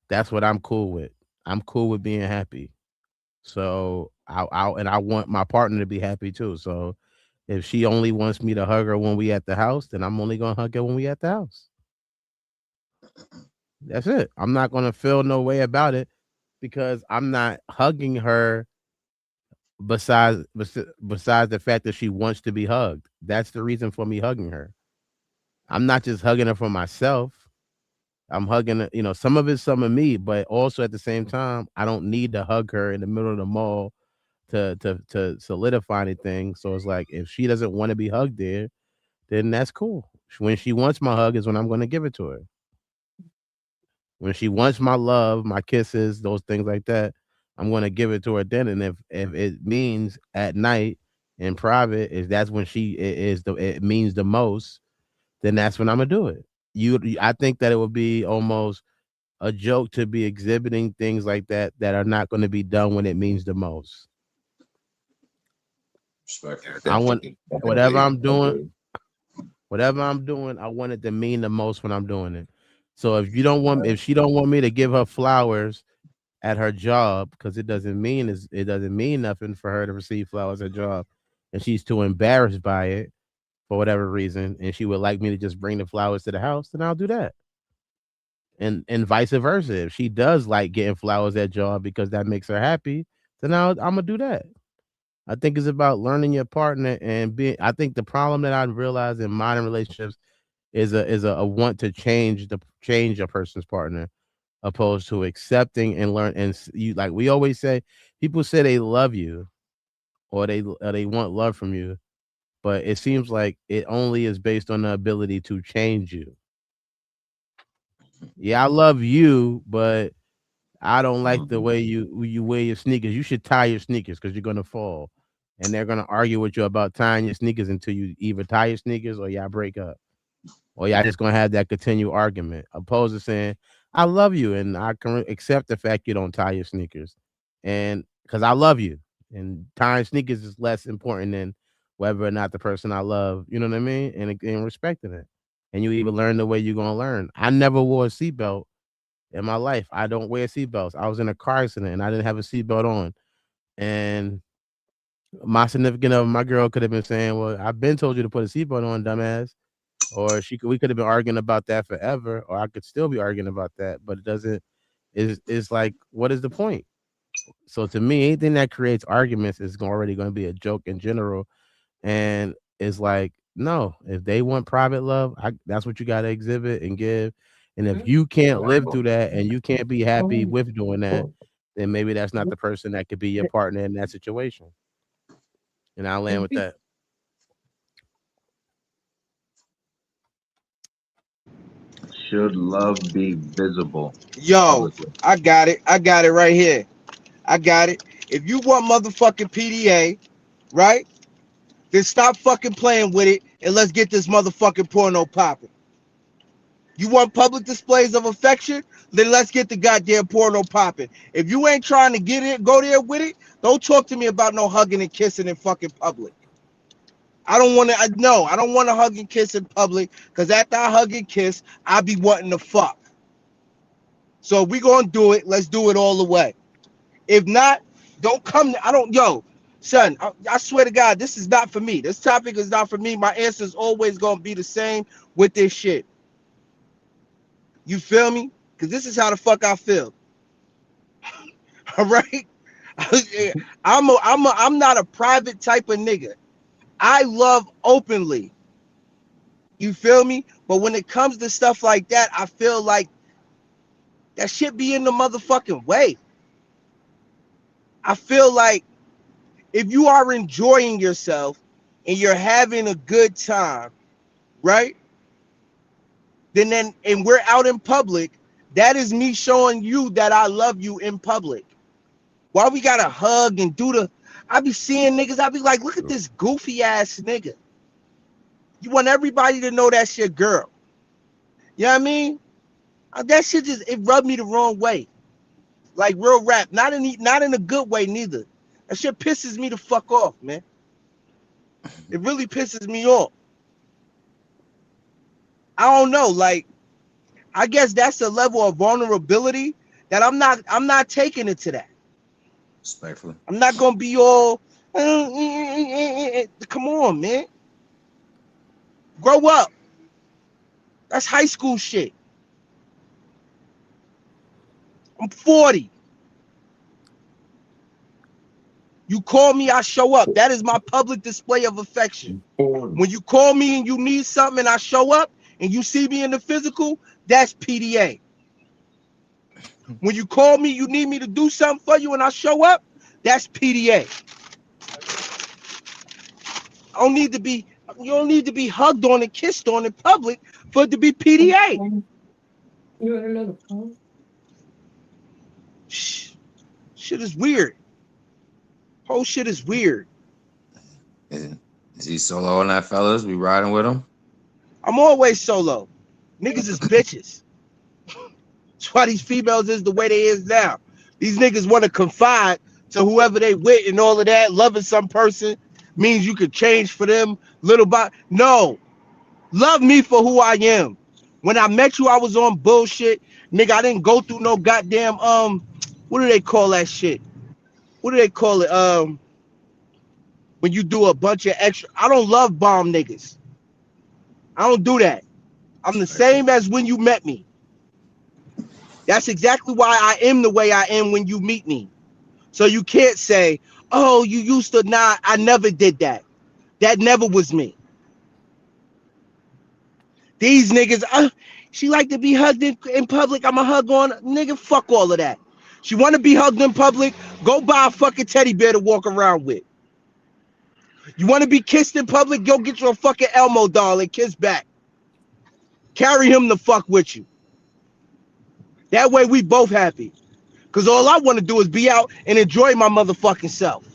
that's what I'm cool with. I'm cool with being happy. So I want my partner to be happy too. So if she only wants me to hug her when we at the house, then I'm only gonna hug her when we at the house. That's it. I'm not gonna feel no way about it because I'm not hugging her besides the fact that she wants to be hugged. That's the reason for me hugging her. I'm not just hugging her for myself. I'm hugging her, some of it's some of me, but also at the same time, I don't need to hug her in the middle of the mall to solidify anything. So it's like if she doesn't want to be hugged there, then that's cool. When she wants my hug is when I'm going to give it to her. When she wants my love, my kisses, those things like that, I'm going to give it to her then. And if it means at night in private, if that's when it means the most, then that's when I'm gonna do it. I think that it would be almost a joke to be exhibiting things like that are not going to be done when it means the most. Respectfully. Yeah, I want whatever definitely. I'm doing, I want it to mean the most when I'm doing it. So if she don't want me to give her flowers at her job because it doesn't mean nothing for her to receive flowers at her job, and she's too embarrassed by it for whatever reason, and she would like me to just bring the flowers to the house, then I'll do that. And vice versa. If she does like getting flowers at job because that makes her happy, then I'm gonna do that. I think it's about learning your partner and being. I think the problem that I realize in modern relationships is a want to change a person's partner opposed to accepting and learn. And you like we always say, people say they love you or they want love from you, but it seems like it only is based on the ability to change you. Yeah, I love you, but I don't like the way you wear your sneakers. You should tie your sneakers because you're gonna fall. And they're gonna argue with you about tying your sneakers until you either tie your sneakers or y'all break up. Or y'all just gonna have that continued argument. Opposed to saying, I love you and I can accept the fact you don't tie your sneakers. And because I love you. And tying sneakers is less important than whether or not the person I love, you know what I mean? And respecting it. And you even learn the way you're gonna learn. I never wore a seatbelt in my life. I don't wear seatbelts. I was in a car accident and I didn't have a seatbelt on. And my significant other, my girl could have been saying, well, I've been told you to put a seatbelt on, dumbass. Or we could have been arguing about that forever, or I could still be arguing about that, but it doesn't is like, what is the point? So to me, anything that creates arguments is already going to be a joke in general. And it's like, no, if they want private love, that's what you got to exhibit and give. And if you can't live through that and you can't be happy with doing that, then maybe that's not the person that could be your partner in that situation. And I'll land with that. Should love be visible Yo, publicly? I got it. I got it right here. I got it. If you want motherfucking PDA, right? Then stop fucking playing with it and let's get this motherfucking porno popping. You want public displays of affection? Then let's get the goddamn porno popping. If you ain't trying to get it, go there with it. Don't talk to me about no hugging and kissing in fucking public. I don't want to. No, I don't want to hug and kiss in public because after I hug and kiss, I be wanting to fuck. So if we gonna do it, let's do it all the way. If not, don't come. I don't. Yo, son, I swear to God, this is not for me. This topic is not for me. My answer is always gonna be the same with this shit. You feel me? Because this is how the fuck I feel. All right. I'm not a private type of nigga. I love openly. You feel me? But when it comes to stuff like that, I feel like that shit be in the motherfucking way. I feel like if you are enjoying yourself and you're having a good time, right? Then and we're out in public, that is me showing you that I love you in public. Why we gotta hug and do the I be seeing niggas, I be like, look at this goofy ass nigga. You want everybody to know that's your girl. You know what I mean? That shit just it rubbed me the wrong way. Like real rap. Not in a good way neither. That shit pisses me the fuck off, man. It really pisses me off. I don't know. Like, I guess that's a level of vulnerability that I'm not taking it to that. Respectfully. I'm not gonna be all come on, man. Grow up. That's high school shit. I'm 40. You call me, I show up. That is my public display of affection. When you call me and you need something and I show up and you see me in the physical, that's PDA. When you call me, you need me to do something for you and I show up, that's PDA. You don't need to be hugged on and kissed on in public for it to be PDA. You want another phone? Shit is weird. Whole shit is weird. Is he solo on that, fellas? We riding with him? I'm always solo. Niggas is bitches. That's why these females is the way they is now. These niggas want to confide to whoever they with and all of that. Loving some person means you could change for them little by. No. Love me for who I am. When I met you, I was on bullshit. Nigga, I didn't go through no goddamn, what do they call that shit? What do they call it? When you do a bunch of extra. I don't love bomb niggas. I don't do that. I'm the same as when you met me. That's exactly why I am the way I am when you meet me. So you can't say, oh, you used to not. I never did that. That never was me. These niggas, she like to be hugged in public. I'm a hug on. Nigga, fuck all of that. She want to be hugged in public? Go buy a fucking teddy bear to walk around with. You want to be kissed in public? Go get your fucking Elmo doll and kiss back. Carry him the fuck with you. That way we both happy. Because all I want to do is be out and enjoy my motherfucking self.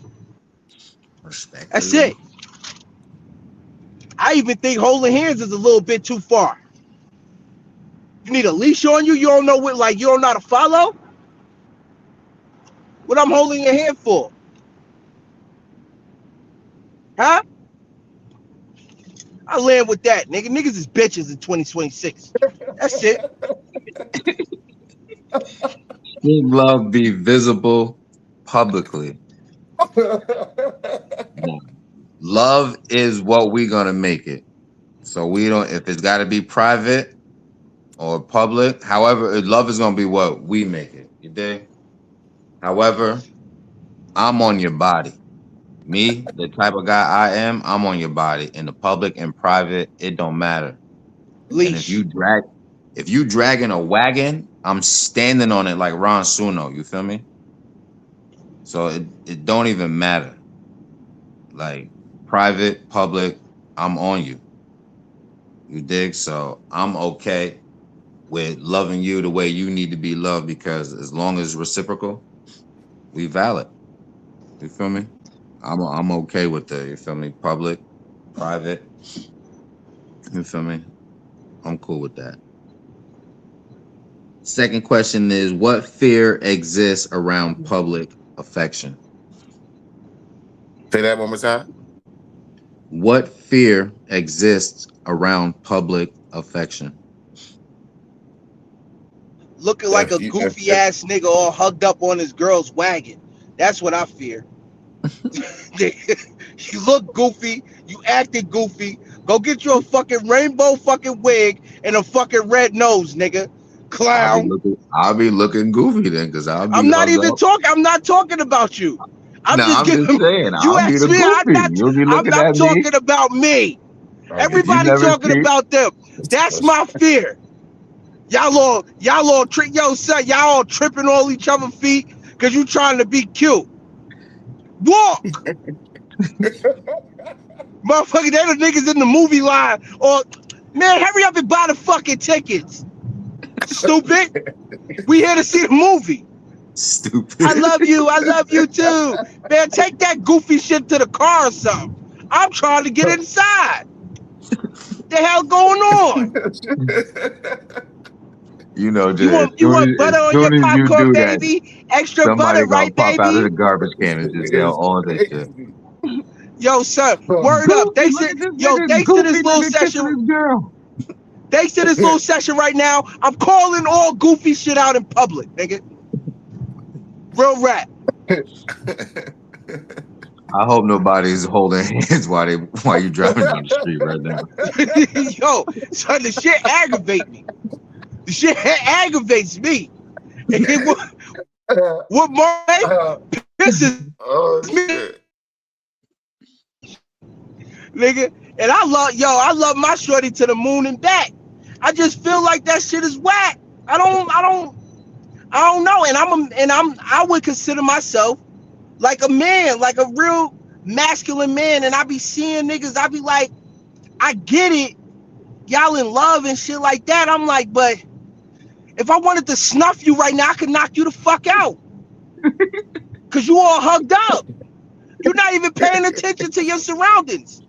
That's it. I even think holding hands is a little bit too far. You need a leash on you? You don't know what, like, you don't know how to follow? What I'm holding your hand for? Huh? I land with that, nigga. Niggas is bitches in 2026. That's it. Should love be visible publicly? No. Love is what we're gonna make it. So we don't. If it's got to be private or public, however, love is gonna be what we make it. You dig? However, I'm on your body. Me, the type of guy I am, I'm on your body in the public and private. It don't matter. And Leash. if you dragging a wagon, I'm standing on it like Ron Suno. You feel me? So it don't even matter. Like private, public, I'm on you. You dig? So I'm okay with loving you the way you need to be loved because as long as it's reciprocal, we valid. You feel me? I'm okay with the, you feel me, public, private. You feel me? I'm cool with that. Second question is, what fear exists around public affection? Say that one more time. What fear exists around public affection? Looking like a If you goofy ass nigga all hugged up on his girl's wagon. That's what I fear. You look goofy. You acted goofy. Go get you a fucking rainbow fucking wig and a fucking red nose, nigga. Clown. I'll be looking goofy then, because I'll be I'm not hugged even up. talking. I'm not talking about you. I'm No, just I'm just giving. saying, You I'll be asked the me. goofy. You'll be I'm looking not at me. talking about me. If you Everybody never talking see, about them. That's my fear. Y'all all trick. Yo, son, y'all all tripping all each other feet because you trying to be cute. Walk, motherfucker. They the niggas in the movie line. Or man, hurry up and buy the fucking tickets. Stupid. We here to see the movie. stupid. I love you. I love you too. Man, take that goofy shit to the car or something. I'm trying to get inside. The hell going on? You know, You just want butter as on your soon as you popcorn, do that, baby? Extra somebody butter, gonna right, pop out of baby? the garbage can and just yell all this shit. Yo, son, word up. Goofy, look at this nigga Thanks to this goofy little nigga kissing session. his girl. Thanks to this little session right now. I'm calling all goofy shit out in public, nigga. Real rap. I hope nobody's holding hands while you driving down the street right now. Yo, son, the shit aggravates me. The shit aggravates me. What more pisses Oh me, shit. nigga. And I love my shorty to the moon and back. I just feel like that shit is whack. I don't know. And I would consider myself like a man, like a real masculine man. And I be seeing niggas, I be like, I get it. Y'all in love and shit like that. I'm like, but if I wanted to snuff you right now, I could knock you the fuck out. Cause you all hugged up. You're not even paying attention to your surroundings.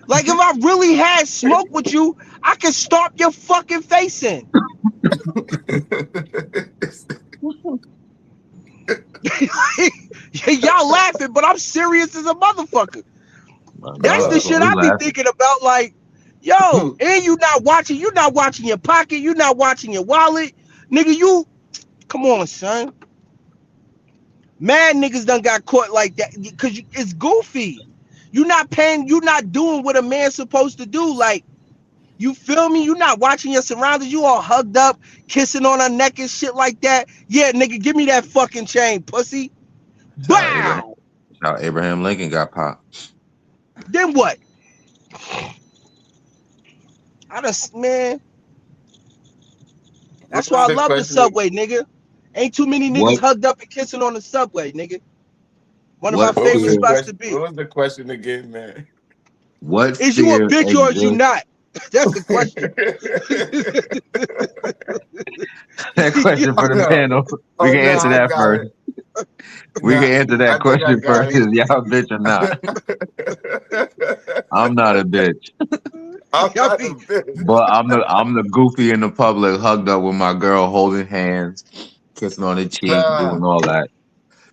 Like if I really had smoke with you, I could stomp your fucking face in. Y'all laughing, but I'm serious as a motherfucker. That's the shit I be thinking about. Like, yo, and you're not watching your pocket, you're not watching your wallet. Nigga, come on, son. Mad niggas done got caught like that because it's goofy. You're not doing what a man's supposed to do. Like, you feel me? You're not watching your surroundings. You all hugged up, kissing on her neck and shit like that. Yeah, nigga, give me that fucking chain, pussy. Bow. How Abraham Lincoln got popped. Then what? Man. That's why I love the subway, nigga. Ain't too many niggas hugged up and kissing on the subway, nigga. One of my favorite spots to be. What was the question again, man? What is you a bitch or is you not? That's the question. That question for the panel. We can answer that first. We can answer that question first. Is y'all a bitch or not? I'm not a bitch. I'm not a bitch. But I'm the goofy in the public, hugged up with my girl, holding hands, kissing on the cheek, doing all that.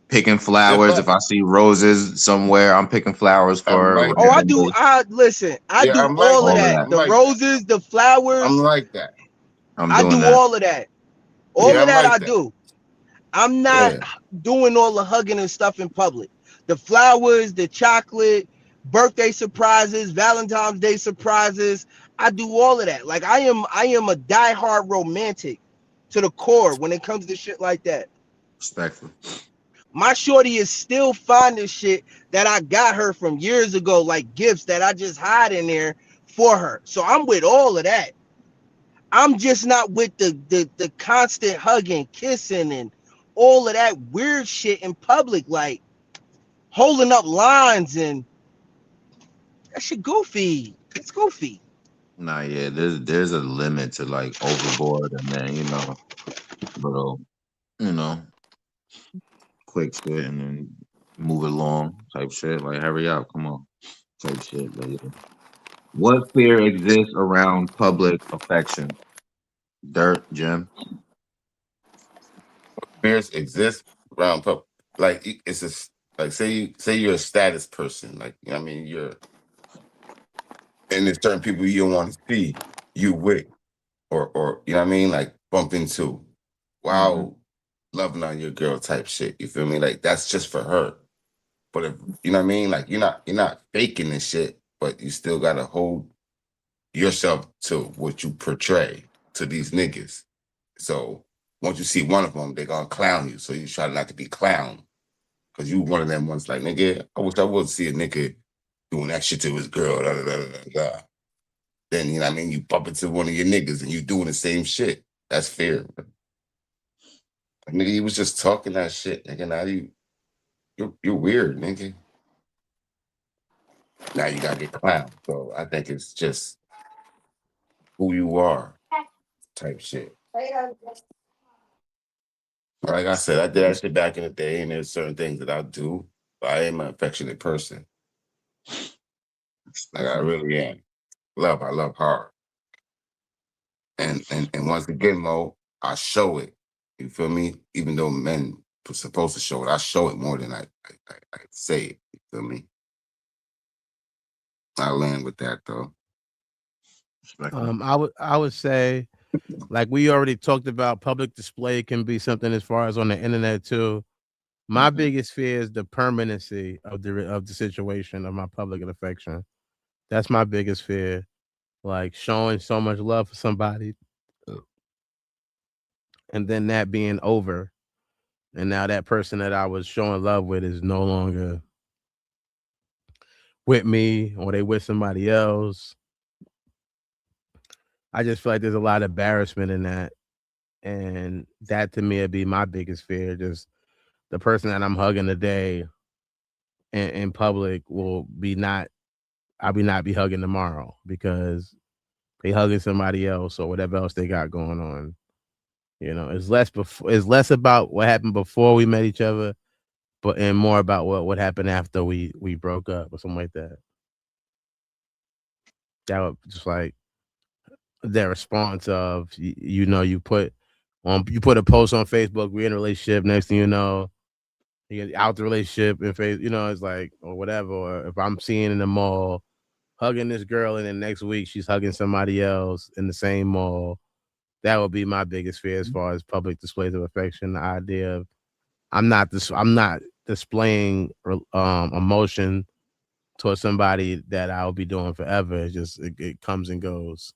Picking flowers. If I see roses somewhere, I'm picking flowers for her. Like I do. Listen. I do all of that. The roses, the flowers. I'm like that. I do all of that. All of that I do. I'm not doing all the hugging and stuff in public. The flowers, the chocolate, birthday surprises, Valentine's Day surprises. I do all of that. Like I am a diehard romantic to the core when it comes to shit like that. Respectful. My shorty is still finding shit that I got her from years ago, like gifts that I just hide in there for her. So I'm with all of that. I'm just not with the constant hugging, kissing, and all of that weird shit in public, like holding up lines and that shit goofy. It's goofy. Nah, yeah, there's a limit to like overboard and then little you know quick shit and then move it along type shit. Like hurry up, come on, type shit. But yeah. What fear exists around public affection? Dirt, Jim. Fears exist around like it's just like say you're a status person, like you know what I mean, you're and there's certain people you don't want to see you with, or you know what I mean, like bump into Hmm. while loving on your girl type shit. You feel me? Like that's just for her. But if you know what I mean, like you're not faking this shit, but you still gotta hold yourself to what you portray to these niggas. So once you see one of them, they're gonna clown you. So you try not to be clown. Cause you one of them ones like, nigga, I wish I would see a nigga doing that shit to his girl. Da, da, da, da, da. Then you know what I mean, you bump into one of your niggas and you doing the same shit. That's fair. Like, nigga, you was just talking that shit, nigga. Now you're weird, nigga. Now you gotta get clowned. So I think it's just who you are type shit. Like I said, I did that shit back in the day, and there's certain things that I do, but I am an affectionate person. Like I really am. I love hard. And once again, Mo, I show it. You feel me? Even though men were supposed to show it, I show it more than I say it. You feel me? I land with that though. Respectful. I would say, like we already talked about, public display can be something as far as on the internet too. My Hmm. biggest fear is the permanency of the situation of my public affection. That's my biggest fear. Like showing so much love for somebody and then that being over. And now that person that I was showing love with is no longer with me or they with somebody else. I just feel like there's a lot of embarrassment in that. And that to me would be my biggest fear. Just the person that I'm hugging today in public will be not I'll be not be hugging tomorrow because they hugging somebody else or whatever else they got going on. You know, it's less about what happened before we met each other, but and more about what happened after we broke up or something like that. That would just like their response of you put a post on Facebook, we're in a relationship, next thing you know, you get out the relationship and face, it's like or whatever. Or if I'm seeing in the mall hugging this girl and then next week she's hugging somebody else in the same mall. That would be my biggest fear as far as public displays of affection. The idea of I'm not displaying emotion towards somebody that I'll be doing forever. It comes and goes.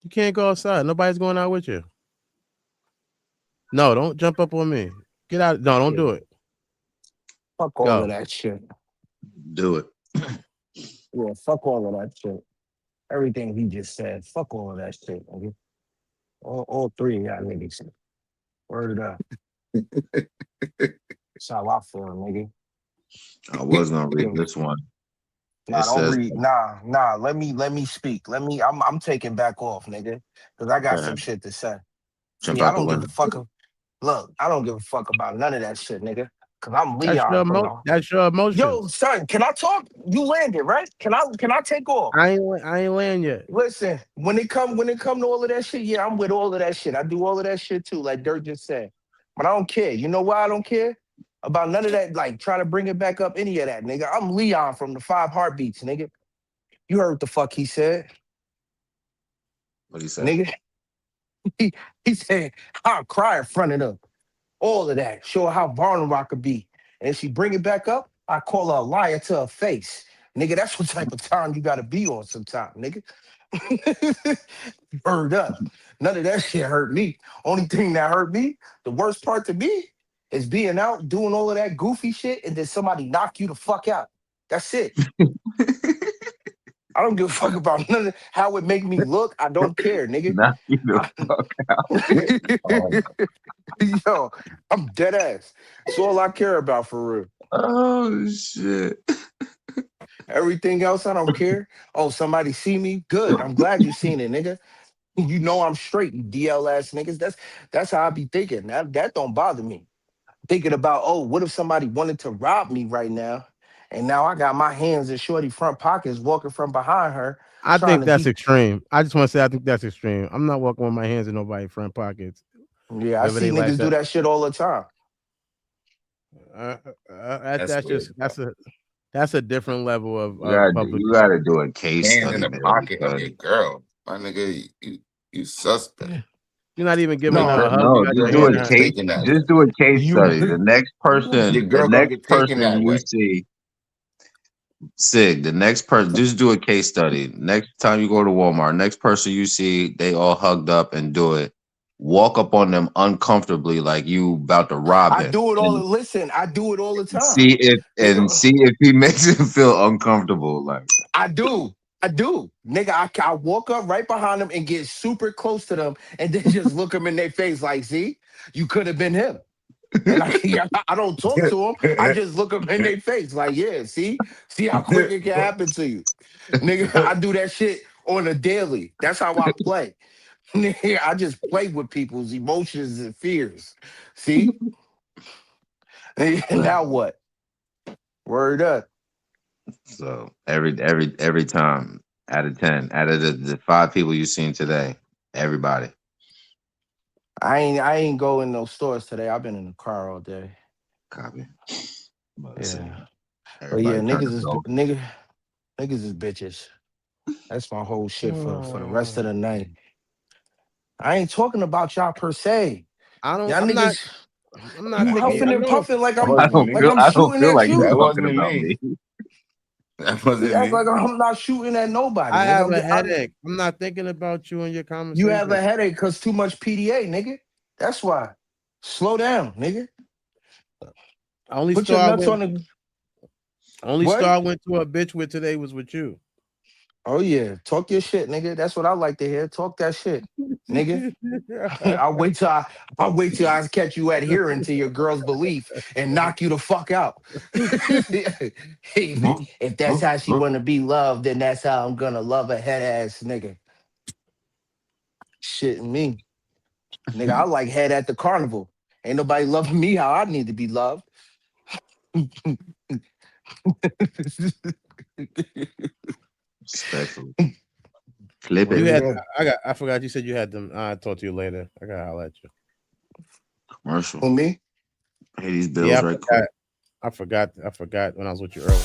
You can't go outside. Nobody's going out with you. No, don't jump up on me. Get out. No, don't Yeah, do it. fuck all of Go. that shit. Do it. Yeah, fuck all of that shit. Everything he just said, fuck all of that shit, nigga. All three of y'all niggas. Word up. That's how I feel, nigga. I was gonna read Mm. this one. It Nah, don't says, read. Nah. Let me speak. I'm taking back off, nigga. Cause I "Go got some ahead, shit to say. jump Me, I out the don't give a window." fuck. Look, I don't give a fuck about none of that shit, nigga. Cause I'm Leon from the. That's your Yo, emotions. son, can I talk? You landed, right? Can I take off? I ain't laying yet. Listen, when it come to all of that shit, yeah, I'm with all of that shit. I do all of that shit too, like Dirk just said. But I don't care. You know why I don't care? About none of that, like trying to bring it back up, any of that, nigga. I'm Leon from the Five Heartbeats, nigga. You heard what the fuck he said, What do you say? nigga. He, he said, I'll cry in front of them. All of that. Show her how vulnerable I could be. And if she bring it back up, I call her a liar to her face. Nigga, that's what type of time you gotta be on sometime, nigga. Bird up. None of that shit hurt me. Only thing that hurt me, the worst part to me, is being out doing all of that goofy shit and then somebody knock you the fuck out. That's it. I don't give a fuck about none of how it make me look. I don't care, nigga. Knock you the I- fuck out. Oh, Yo, I'm dead ass. That's all I care about for real. oh shit. Everything else, I don't care. Oh, somebody see me? Good. I'm glad you seen it, nigga. You know I'm straight, you DL ass niggas. That's how I be thinking. That don't bother me. Thinking about, oh, what if somebody wanted to rob me right now? And now I got my hands in shorty front pockets walking from behind her, I trying think to that's be. extreme. I just want to say I think that's extreme. I'm not walking with my hands in nobody's front pockets. Yeah, I Whether see they like niggas do that. that shit all the time. That's weird. That's a different level You of gotta do, public. you gotta do a case Hands in study, the man. pocket of your girl. My nigga, you suspect. You're not even Your giving her a girl, hug. You No, got your your just do hand a in hand her. get case. taken that Just way. do a case You study. The next Your girl gonna get taken that you way. see, Sig. The next person, just do a case study. Next time you go to Walmart, next person you see, they all hugged up and do it. Walk up on them uncomfortably, like you about to rob I him, do it all. and Listen, I do it all the time. see if Nigga, he makes him feel uncomfortable. Like, I do. I do. Nigga, I walk up right behind them and get super close to them and then just look them in their face like, see, you could have been him. And I don't talk to them. I just look them in their face like, yeah, see how quick it can happen to you. Nigga, I do that shit on a daily. That's how I play. Nigga, I just play with people's emotions and fears. See? And now what? Word up. so every time out of 10, out of the 5 people you've seen today, everybody. I ain't go in those stores today. I've been in the car all day. Copy. I'm about to say, Yeah. But yeah, everybody turned to gold. niggas is bitches. That's my whole shit for the rest of the night. I ain't talking about y'all per se. Y'all I'm not niggas, you Me. huffing I and know puffing like That I'm wasn't me. I don't shooting feel at like you That you. talking wasn't about me. me. That You wasn't act me. like I'm not shooting at nobody, I nigga. have a headache. I'm not thinking about you and your You have conversation. a headache because too much PDA, nigga. That's why. Slow down, nigga. Only Put your star I nuts went on the only what? star I went to a bitch with today was with you. Oh yeah, talk your shit, nigga. That's what I like to hear. Talk that shit, nigga. I'll wait till I catch you adhering to your girl's belief and knock you the fuck out. If that's how she wanna be loved, then that's how I'm gonna love a head ass nigga. Shit me. Nigga, I like head at the carnival. Ain't nobody loving me how I need to be loved. Respectfully. Flip You it. had Yeah. I forgot you said you had them. I'll talk to you later. I gotta holler at you. Commercial. Who me? Pay these Yeah, bills right quick. I forgot when I was with you earlier.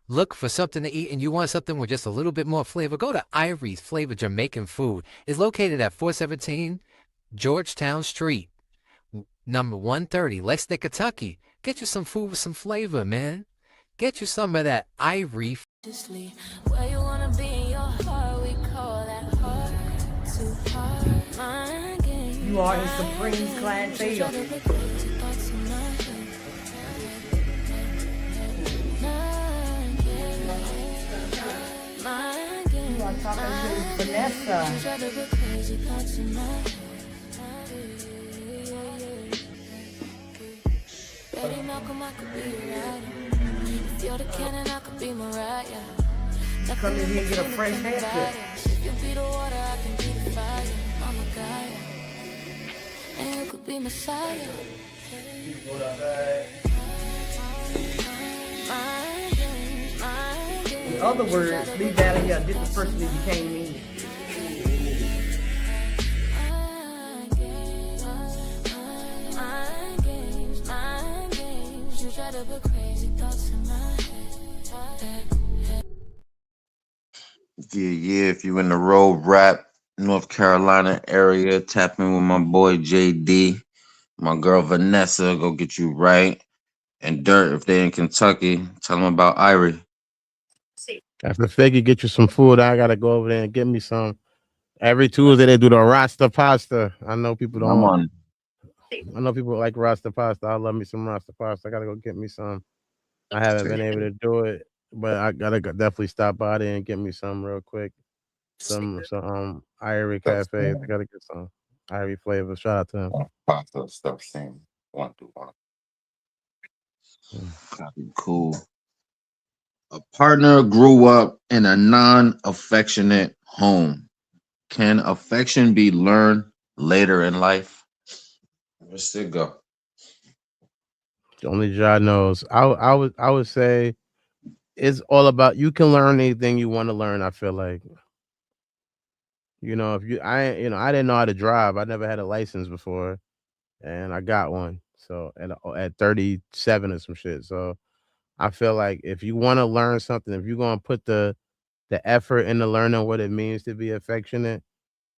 Look for something to eat and you want something with just a little bit more flavor? Go to Ivory's Flavor Jamaican Food. It's located at 417 Georgetown Street, number 130, Lexington, Kentucky. Get you some food with some flavor, man. Get you some of that Ivory. Where you wanna be in your heart, we call that heart to heart. Mind game. You are the supreme clientele. You are talking to Vanessa. Betty Malcolm, I could be your rider. If you're the cannon, I could be Mariah. Come in here and get a fresh haircut. If you be the water, I can be the fire. I'm a guy. you could be Messiah. In other words, leave that in here. This is the person that became me. You try to put crazy thoughts in my head. Yeah. If you in the road rap, North Carolina area, tap in with my boy JD, my girl Vanessa, go get you right. And Dirt, if they in Kentucky, tell them about Irie. After Figgy get you some food, I gotta go over there and get me some. Every Tuesday they do the Rasta pasta. I know people I'm don't. on. I know people like Rasta pasta. I love me some Rasta pasta. I gotta go get me some. I haven't been able to do it, but I gotta definitely stop by there and get me some real quick. Some Irie Stuff Cafe. I saying. gotta get some Irie flavor. Shout out to him. Pasta stuff saying. One, two, one. Mm. Copy, cool. A partner grew up in a non-affectionate home. Can affection be learned later in life? Where's it go? Only God knows. I would say it's all about you can learn anything you want to learn. I feel like if I didn't know how to drive. I never had a license before, and I got one. So at 37 or some shit. So I feel like if you want to learn something, if you're gonna put the effort into learning what it means to be affectionate,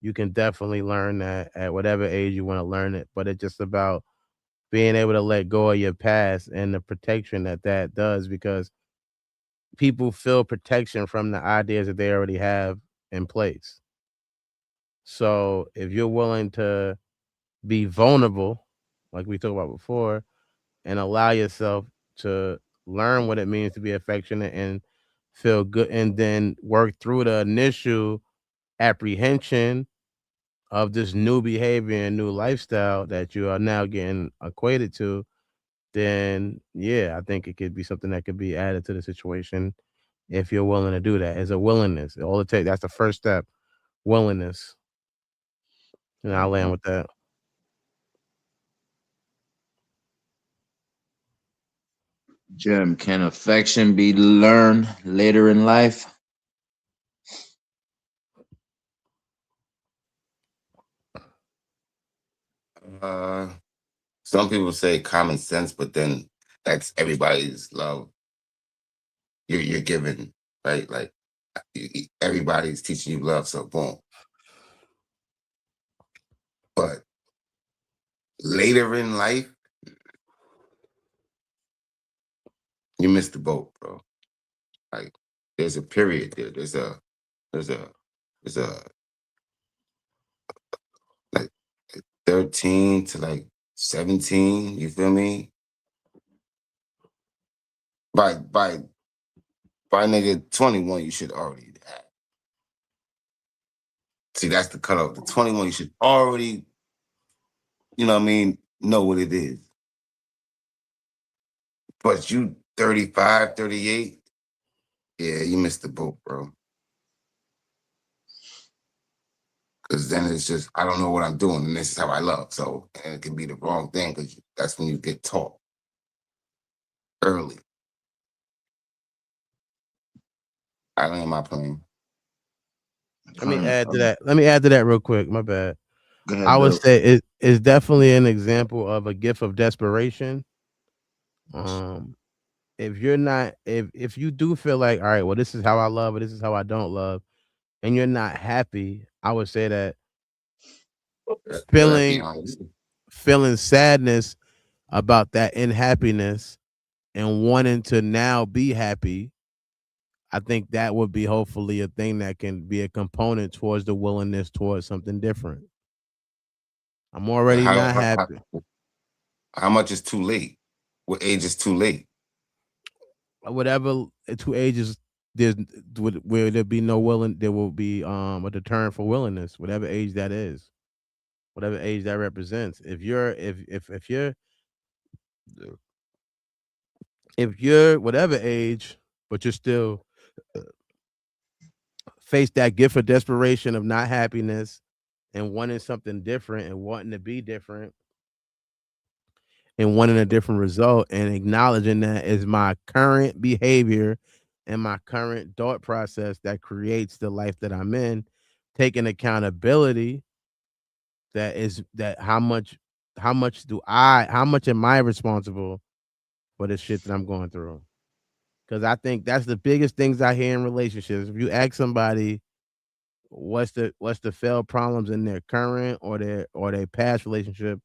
you can definitely learn that at whatever age you want to learn it. But it's just about being able to let go of your past and the protection that does because people feel protection from the ideas that they already have in place. So if you're willing to be vulnerable, like we talked about before, and allow yourself to learn what it means to be affectionate and feel good, and then work through the initial apprehension of this new behavior and new lifestyle that you are now getting equated to, then yeah, I think it could be something that could be added to the situation if you're willing to do that. It's a willingness. All it takes that's the first step, willingness. And I'll land Mhm. with that. Jim, can affection be learned later in life? Uh, some people say common sense, but then that's everybody's love. You're giving, right? Like everybody's teaching you love, so boom. But later in life, you missed the boat, bro. Like there's a period there. There's a there's a like 13 to like 17. You feel me? By nigga 21, you should already have. See, that's the cutoff. The 21, you should already, what I mean, know what it is. But you 35, 38, yeah, you missed the boat, bro. Because then it's just, I don't know what I'm doing, and this is how I love. So, and it can be the wrong thing because that's when you get taught early. I land my plane. Let me Kind add to of, that. Let me add to that real quick. My bad. go I ahead, would Dirt. say it is definitely an example of a gift of desperation. Um, if you're not, if you do feel like, all right, well, this is how I love, or this is how I don't love, and you're not happy, I would say that That'd be feeling honest. feeling sadness about that unhappiness and wanting to now be happy, I think that would be hopefully a thing that can be a component towards the willingness towards something different. I'm But already not happy. how much is too late? What age is too late? Whatever two ages there's where there be no willing, there will be a deterrent for willingness, whatever age that is, whatever age that represents. If you're whatever age, but you're still face that gift of desperation of not happiness, and wanting something different and wanting to be different and wanting a different result and acknowledging that is my current behavior and my current thought process that creates the life that I'm in, taking accountability that is that how much am I responsible for the shit that I'm going through? Because I think that's the biggest things I hear in relationships. If you ask somebody what's the failed problems in their current or their past relationship,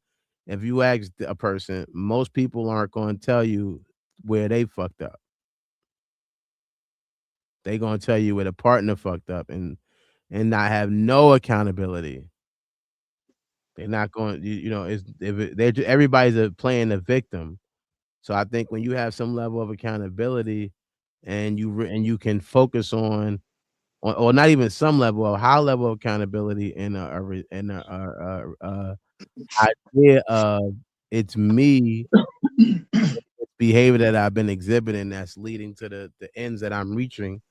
if you ask a person, most people aren't going to tell you where they fucked up. They going to tell you where the partner fucked up and not have no accountability. They're not going, you know, it's if it, they're everybody's playing the victim. So I think when you have some level of accountability and and you can focus on or not even some level, a high level of accountability and a idea of it's me behavior that I've been exhibiting that's leading to the ends that I'm reaching,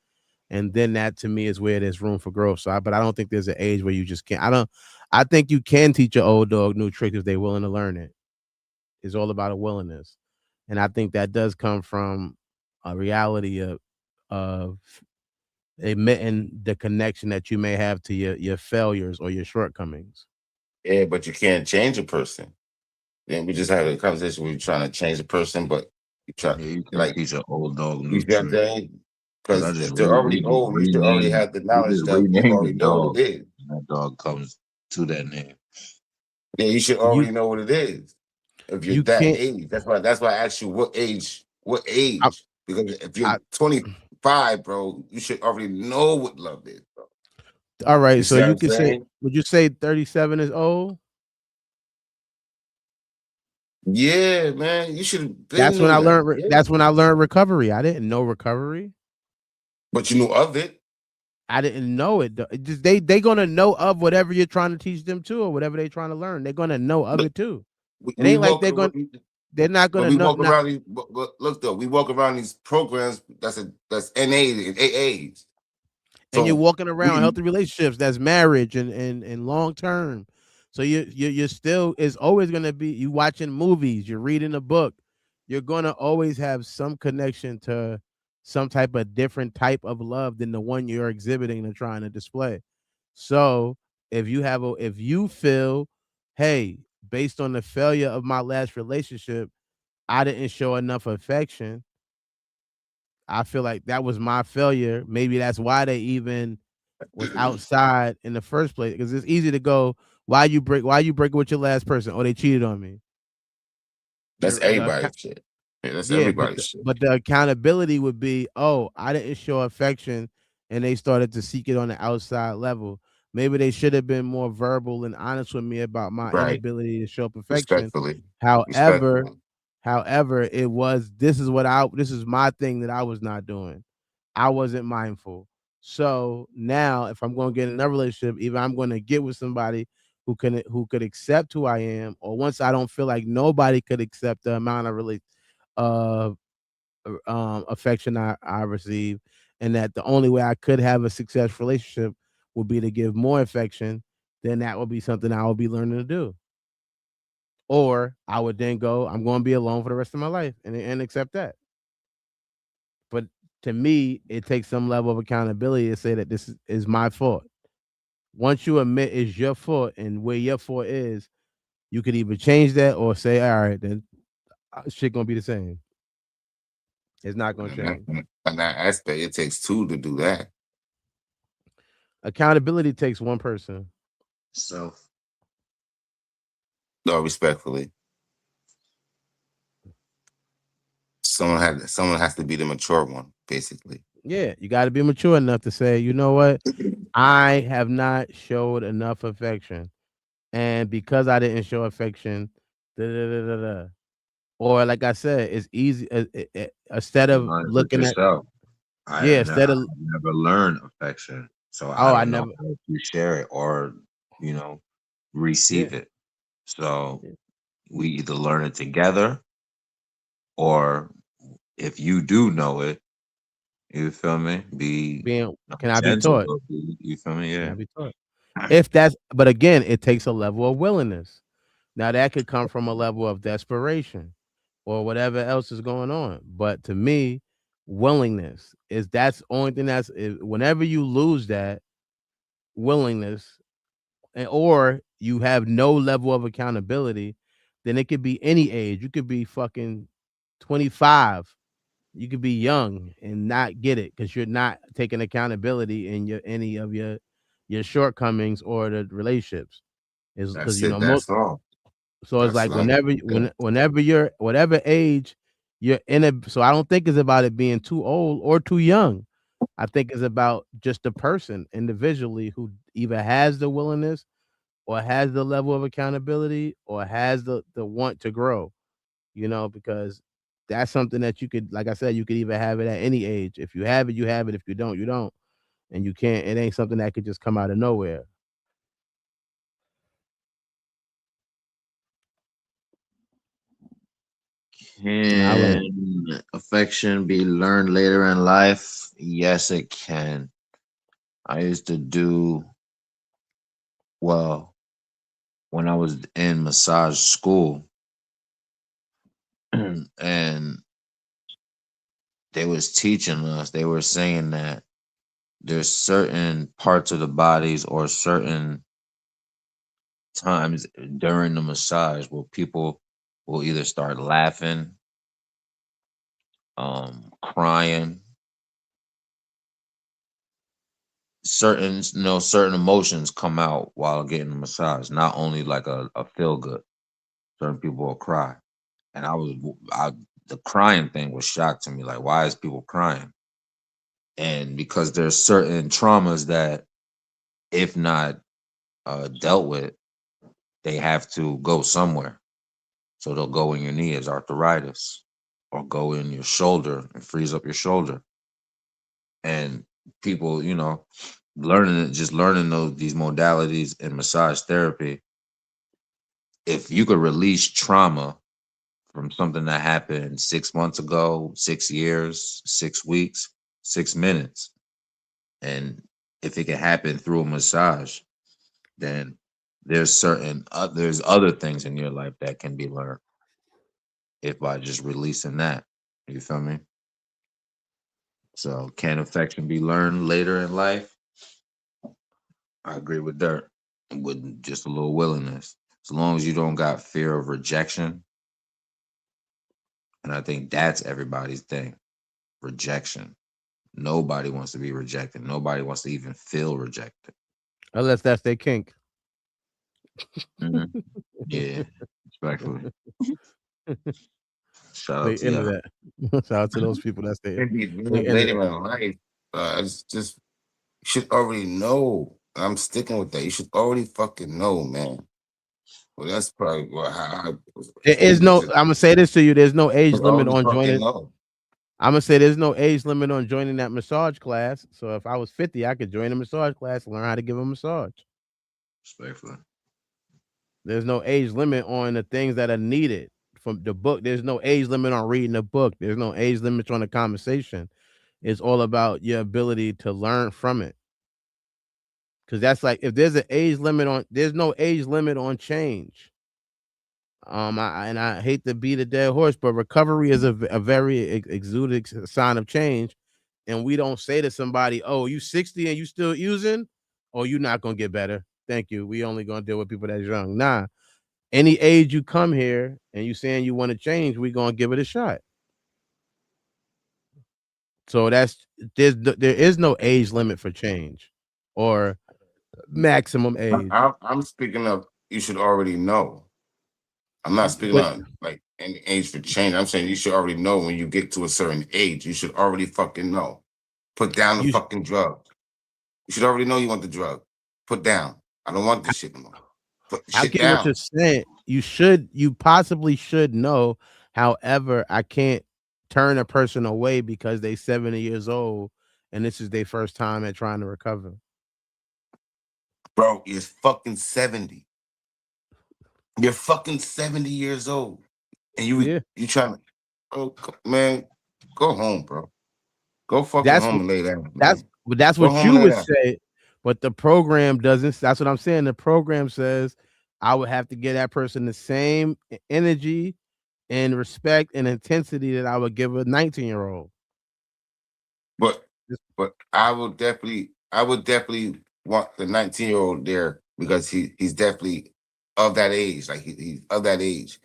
and then that to me is where there's room for growth. But I don't think there's an age where you just can't. I think you can teach your old dog new tricks if they're willing to learn it. It's all about a willingness, and I think that does come from a reality of admitting the connection that you may have to your failures or your shortcomings. Yeah, but you can't change a person. And we just had a conversation where you're trying to change a person, but you try Yeah, you can't like teach an old dog you new see what I'm trick. saying? Because I Because just if they're already old, you should already have the we knowledge just that you renamed the already know what dog. it is. And that dog comes to that name. Yeah, you should You already know what it is. If you're you that can't. age, that's why I asked you what age. What I, age? Because if you're I, 25, bro, you should already know what love is, bro. all You right, so see what you I'm could say, saying? would you say 37 is old? Yeah, man. You should have been knew that. Yeah. That's when I learned recovery. I didn't know recovery. But you knew of it. I didn't know it. Though. It just they gonna know of whatever you're trying to teach them too, or whatever they're trying to learn. They're gonna know of Look, it too. we, It we ain't like walk they're not but gonna we know. walk Not around these but look though, we walk around these programs that's NA and AAs. and you're So walking around we healthy relationships. That's marriage and long term. So you're still it's always gonna be you watching movies. You're reading a book. You're gonna always have some connection to some type of different type of love than the one you're exhibiting and trying to display. So if you feel, hey, based on the failure of my last relationship, I didn't show enough affection. I feel like that was my failure. Maybe that's why they even was outside in the first place. Because it's easy to go, why you break with your last person? Oh, they cheated on me. that's everybody's shit. Yeah, that's Yeah, everybody's shit. but the accountability would be, oh, I didn't show affection, and they started to seek it on the outside level. Maybe they should have been more verbal and honest with me about my Right. inability to show perfection. Respectfully. However, Respectfully. this is this is my thing that I was not doing. I wasn't mindful. So now, if I'm going to get in another relationship, either I'm going to get with somebody who could accept who I am, or once I don't feel like nobody could accept the amount of uh, affection I receive, and that the only way I could have a successful relationship would be to give more affection, then that would be something I would be learning to do. Or I would then go, I'm going to be alone for the rest of my life and accept that. But to me, it takes some level of accountability to say that is my fault. Once you admit it's your fault and where your fault is, you could either change that or say, all right, then shit gonna be the same. It's not gonna And that, change. and that aspect, it takes two to do that. Accountability takes one person. Self. No, respectfully. Someone has to be the mature one, basically. Yeah, you got to be mature enough to say, you know what, I have not showed enough affection, and because I didn't show affection, da, da, da, da, da. Or like I said, it's easy instead You of learn it with looking at yourself. yeah, instead I of never learned affection, so I oh, I don't know never how to share it or, you know, yeah, receive it. So yeah, we either learn it together, or if you do know it, you feel me? Be being can I be gentle, taught? but you feel me? Can I Yeah. be taught? If that's, but again, it takes a level of willingness. Now that could come from a level of desperation or whatever else is going on. But to me, willingness is that's the only thing whenever you lose that willingness or you have no level of accountability, then it could be any age. You could be fucking 25. You could be young and not get it because you're not taking accountability in any of your shortcomings or the relationships. Is because That's it. That's all. so it's That's like what I'm saying. whenever you're whatever age you're in a so I don't think it's about it being too old or too young. I think it's about just the person individually who either has the willingness or has the level of accountability or has the want to grow, because that's something that you could, like I said, you could even have it at any age. If you have it, you have it. If you don't, you don't. And you can't, it ain't something that could just come out of nowhere. And I learned Can affection be learned later in life? Yes, it can. I used to do well when I was in massage school, and they was teaching us. They were saying that there's certain parts of the bodies or certain times during the massage where people will either start laughing, crying, certain emotions come out while getting a massage. Not only like a feel good. Certain people will cry, and the crying thing was shocked to me. Like, why is people crying? And because there's certain traumas that, if not dealt with, they have to go somewhere. So they'll go in your knee as arthritis, or go in your shoulder and freeze up your shoulder. And people, learning these modalities in massage therapy, if you could release trauma from something that happened 6 months ago, 6 years, 6 weeks, 6 minutes, and if it can happen through a massage, then there's other things in your life that can be learned if by just releasing that. You feel me? So can affection be learned later in life? I agree with Dirt. With just a little willingness. As long as you don't got fear of rejection. And I think that's everybody's thing. Rejection. Nobody wants to be rejected. Nobody wants to even feel rejected. unless that's their kink. Mhm. Yeah, respectfully. Shout They out to into y'all. that. Shout out to those people. Can be they into later that. in life. It's just you should already know. I'm sticking with that. You should already fucking know, man. Well, that's probably how There is people no. just I'm gonna say this to you. There's no age limit already on fucking joining. know. I'm gonna say there's no age limit on joining that massage class. So if I was 50, I could join a massage class and learn how to give a massage. Respectfully. There's no age limit on the things that are needed from the book. There's no age limit on reading the book. There's no age limit on the conversation. It's all about your ability to learn from it. Because that's like if there's an age limit on, there's no age limit on change. I hate to beat a dead horse, but recovery is a very exudic sign of change. And we don't say to somebody, "Oh, you 60 and you still using? Oh, you're not gonna get better. Thank you. We only gonna deal with people that's young." Nah, any age you come here and you saying you want to change, we gonna give it a shot. So there is no age limit for change or maximum age. I'm speaking of you should already know. I'm not speaking But on like any age for change. I'm saying you should already know when you get to a certain age. You should already fucking know. Put down the you fucking drug. You should already know you want the drug. Put down. I don't want this shit no more. Put the I shit get what down. you're saying. You possibly should know. However, I can't turn a person away because they 70 years old and this is their first time at trying to recover. Bro, you're fucking 70. You're fucking 70 years old. And Yeah. you trying to man, go home, bro. Go fucking That's home what and lay down, that's man. but that's Go what home you and lay would down. say. But the program doesn't. That's what I'm saying. The program says I would have to give that person the same energy and respect and intensity that I would give a 19-year-old. But I would definitely want the 19-year-old there because he's definitely of that age. Like he's of that age.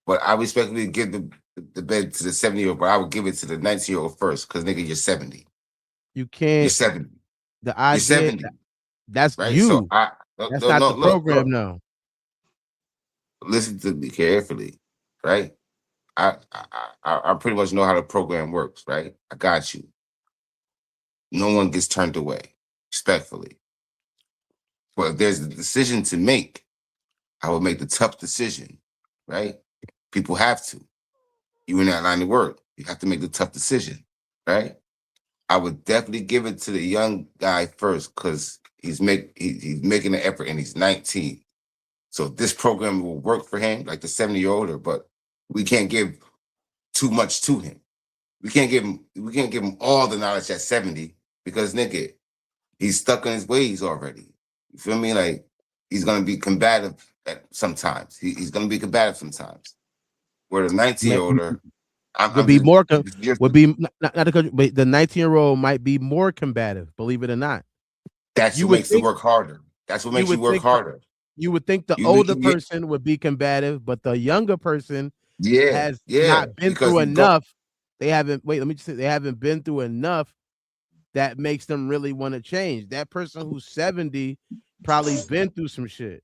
But I respectfully give the bed to the 70-year-old, but I would give it to the 19-year-old first, because nigga, you're 70. You You're can't. 70. The You're idea 70. that's Right? So you. I That's no not no the program. look, No. listen to me carefully, right? I pretty much know how the program works, right? I got you. No one gets turned away, respectfully. But if there's a decision to make, I would make the tough decision, right? People have to. You in that line of work, you have to make the tough decision, right? I would definitely give it to the young guy first because he's making an effort and he's 19. So this program will work for him, like the 70-year-old, but we can't give too much to him. We can't give him all the knowledge at 70 because nigga, he's stuck in his ways already. You feel me? Like he's gonna be combative sometimes. He's gonna be combative sometimes. Where the 19-year-old, Would I'm be just, more just would be not the country, but the 19-year-old might be more combative, believe it or not. that's You what would makes it think work harder. That's what you makes you would work think harder. the You, older you person would be combative, but the younger person yeah, has yeah, not been because through he go enough. They haven't let me just say they haven't been through enough that makes them really want to change. That person who's 70 probably been through some shit.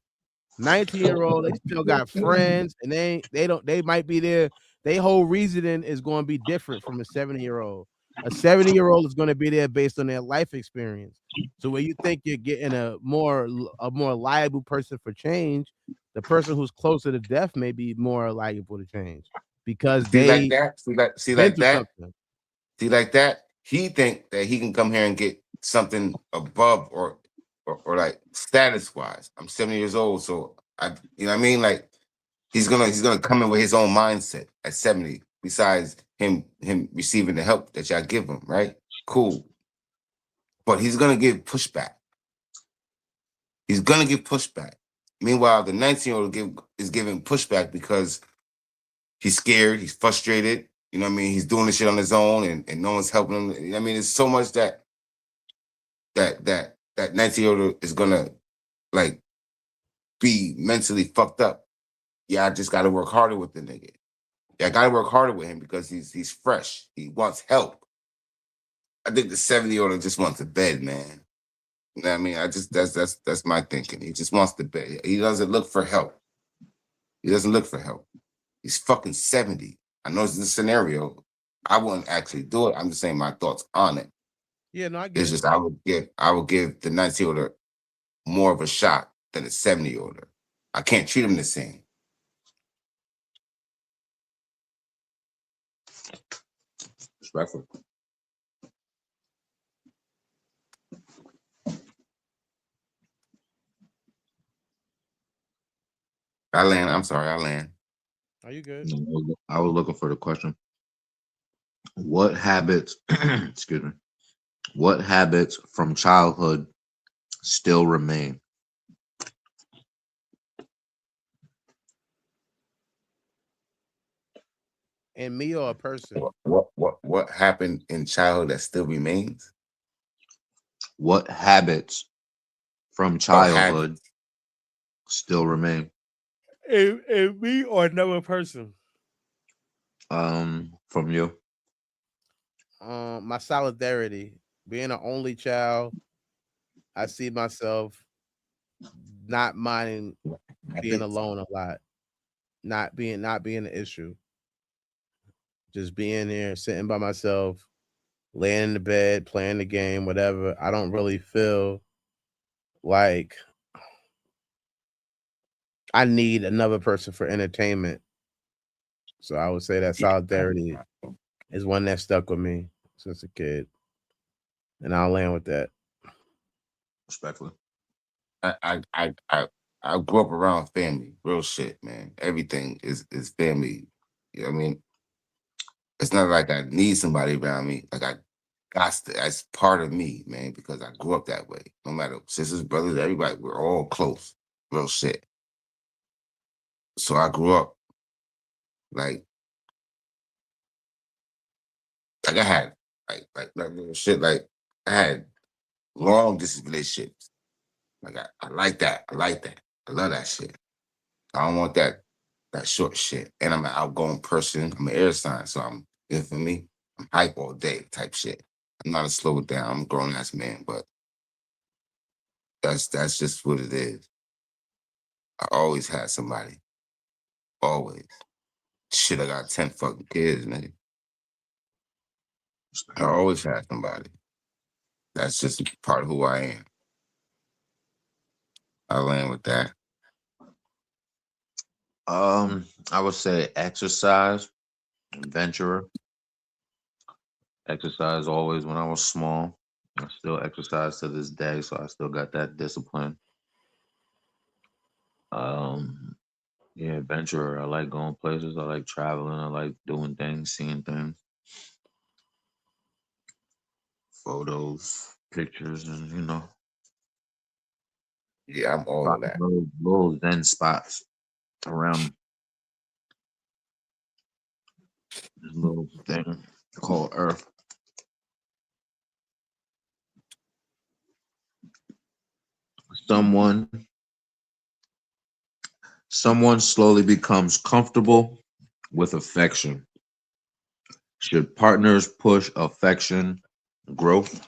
19-year-old, they still got friends, and they might be there. Their whole reasoning is going to be different from a 70-year-old. A 70-year-old is going to be there based on their life experience. So when you think you're getting a more liable person for change, the person who's closer to death may be more liable to change because see like they that, see been like through that, something. see like that. He think that he can come here and get something above or like status wise. I'm 70 years old, so you know what I mean? Like he's gonna come in with his own mindset at 70, besides him receiving the help that y'all give him, right? Cool. But he's gonna give pushback. He's gonna give pushback. Meanwhile, the 19-year-old is giving pushback because he's scared, he's frustrated. You know what I mean? He's doing this shit on his own, and no one's helping him. I mean, it's so much that 19-year-old is gonna like be mentally fucked up. Yeah, I just gotta work harder with the nigga. Yeah, I gotta work harder with him because he's fresh. He wants help. I think the 70-year-old just wants a bed, man. You know what I mean? I just that's my thinking. He just wants the bed. He doesn't look for help. He doesn't look for help. He's fucking 70. I know it's a scenario. I wouldn't actually do it. I'm just saying my thoughts on it. Yeah, no, I get It's it. just I would give the 19-year-old more of a shot than a 70-year-old. I can't treat him the same. Respectful. I'm sorry, I land. Are you good? I was looking for the question. What habits, excuse me, what habits from childhood still remain? And me or a person? What happened in childhood that still remains? What habits from Oh, childhood habits. still remain? And me or another person? From you. My solidarity. Being an only child, I see myself not minding being Habits. alone a lot. Not being an issue. Just being there, sitting by myself, laying in the bed, playing the game, whatever. I don't really feel like I need another person for entertainment. So I would say that solidarity is one that stuck with me since a kid. And I'll land with that. Respectfully. I I I I I grew up around family, real shit, man. Everything is family. You know what I mean? It's not like I need somebody around me. Like That's part of me, man, because I grew up that way. No matter sisters, brothers, everybody, we're all close. Real shit. So I grew up like I had like real shit. Like I had long distance relationships. Like I like that. I like that. I love that shit. I don't want that short shit. And I'm an outgoing person. I'm an air sign, so for me, I'm hype all day type shit. I'm not a slow it down. I'm a grown ass man, but that's just what it is. I always had somebody. Always. Shit, I got 10 fucking kids, nigga. I always had somebody. That's just part of who I am. I land with that. I would say exercise, adventurer. Exercise always when I was small. I still exercise to this day, so I still got that discipline. Um, yeah, adventurer. I like going places. I like traveling. I like doing things, seeing things, photos, pictures, and Yeah, I'm all of find that. little zen spots around this little thing called Earth. Someone, someone slowly becomes comfortable with affection. Should partners push affection growth?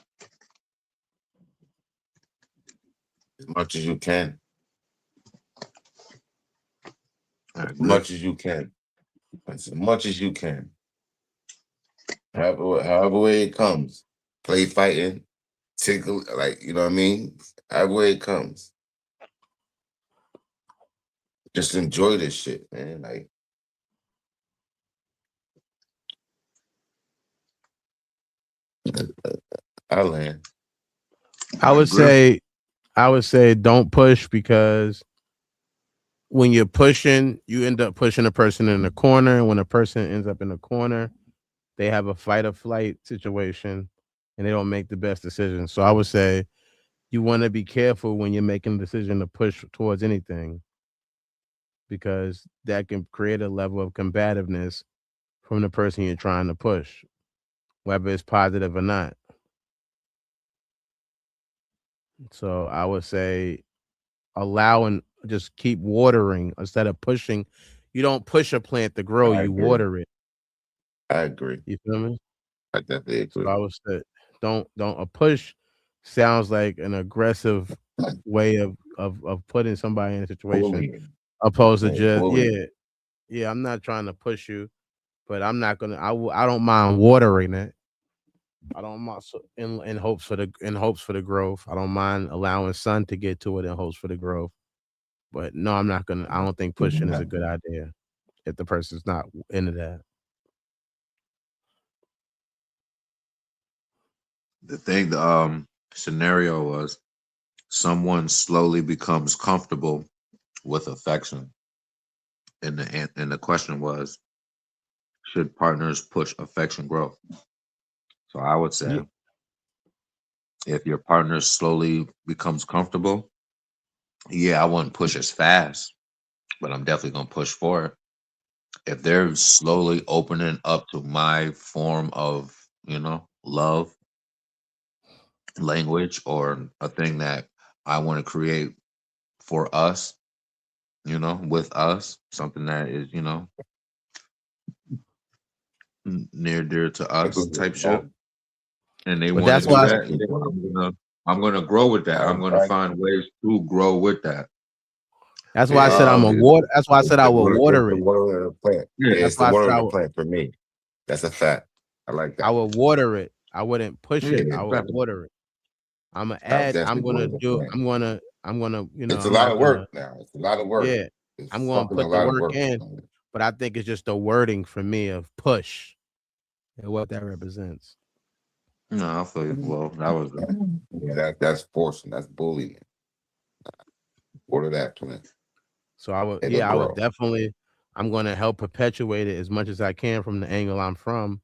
As much as you can. I As agree. much as you can. As much as you can. However way it comes. Play fighting, tickle, like, you know what I mean? However way it comes. Just enjoy this shit, man. Like, I land. I I would agree. say don't push, because when you're pushing, you end up pushing a person in the corner. And when a person ends up in the corner, they have a fight or flight situation and they don't make the best decision. So I would say you want to be careful when you're making a decision to push towards anything, because that can create a level of combativeness from the person you're trying to push, whether it's positive or not. So I would say allowing, just keep watering instead of pushing. You don't push a plant to grow, I you agree. water it. I agree. You feel me? I definitely So agree. I would say don't a push sounds like an aggressive way of putting somebody in a situation, Bullying. opposed to Like, just bullying. yeah, I'm not trying to push you, but I'm not gonna I don't mind watering it. I don't mind, so in hopes for the growth. I don't mind allowing sun to get to it in hopes for the growth. But no, I don't think pushing is a good idea if the person's not into that. The scenario was someone slowly becomes comfortable with affection, and the question was, should partners push affection growth? So I would say, Yeah. if your partner slowly becomes comfortable, yeah, I wouldn't push as fast, but I'm definitely gonna push for it. If they're slowly opening up to my form of, love language, or a thing that I want to create for us, with us, something that is, near dear to I us agree with type shit, both. and they But want to that's do why that, yeah, I'm gonna grow with that. I'm gonna I find ways to grow with that. I said I'm a If water. That's why I It's said I the will water. It's water the it. water of the plant. yeah, Yeah, That's it's the why I water said of the plant for me. That's a fact. I like I that. will water it. I wouldn't push yeah, it. I will exactly. water it. I'm gonna I would add. I'm definitely gonna water the do. plant. I'm gonna. It's a I'm lot not of gonna. work now. It's a lot of work. Yeah. It's I'm gonna fucking a put the lot of work work. in, but I think it's just the wording for me of push and what that represents. No, I feel you. Well, that was Yeah, that's forcing. That's bullying. Water that plant. So I would. It'll Yeah, I would grow. definitely. I'm gonna help perpetuate it as much as I can from the angle I'm from.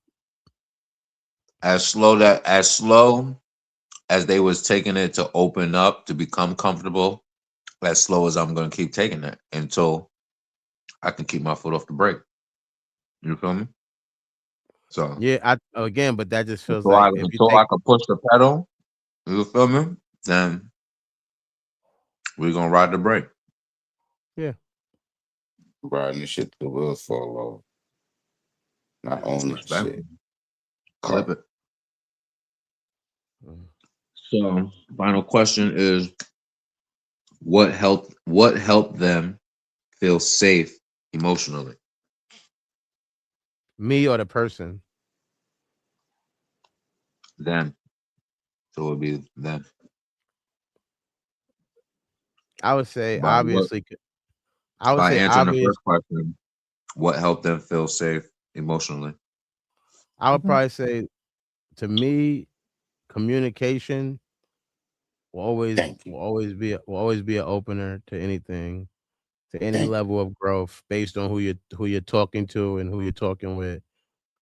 as slow as they was taking it to open up to become comfortable, as slow as I'm gonna keep taking it until I can keep my foot off the brake. You feel me? So Yeah, again, but that just feels until I like if you until take I can push the pedal, you feel me? Then we're gonna ride the brake. yeah. Riding the shit till the wheels fall off. Not owning Respect. shit. Clip Car. it. So final question is what helped them feel safe emotionally? Me or the person. Them. So it would be them. I would say By what obviously. I would by say answering the obvious. first question, what helped them feel safe emotionally? I would probably say to me, communication Thank you. will always be an opener to anything, to any Thank you. level of growth based on who you're talking to and who you're talking with.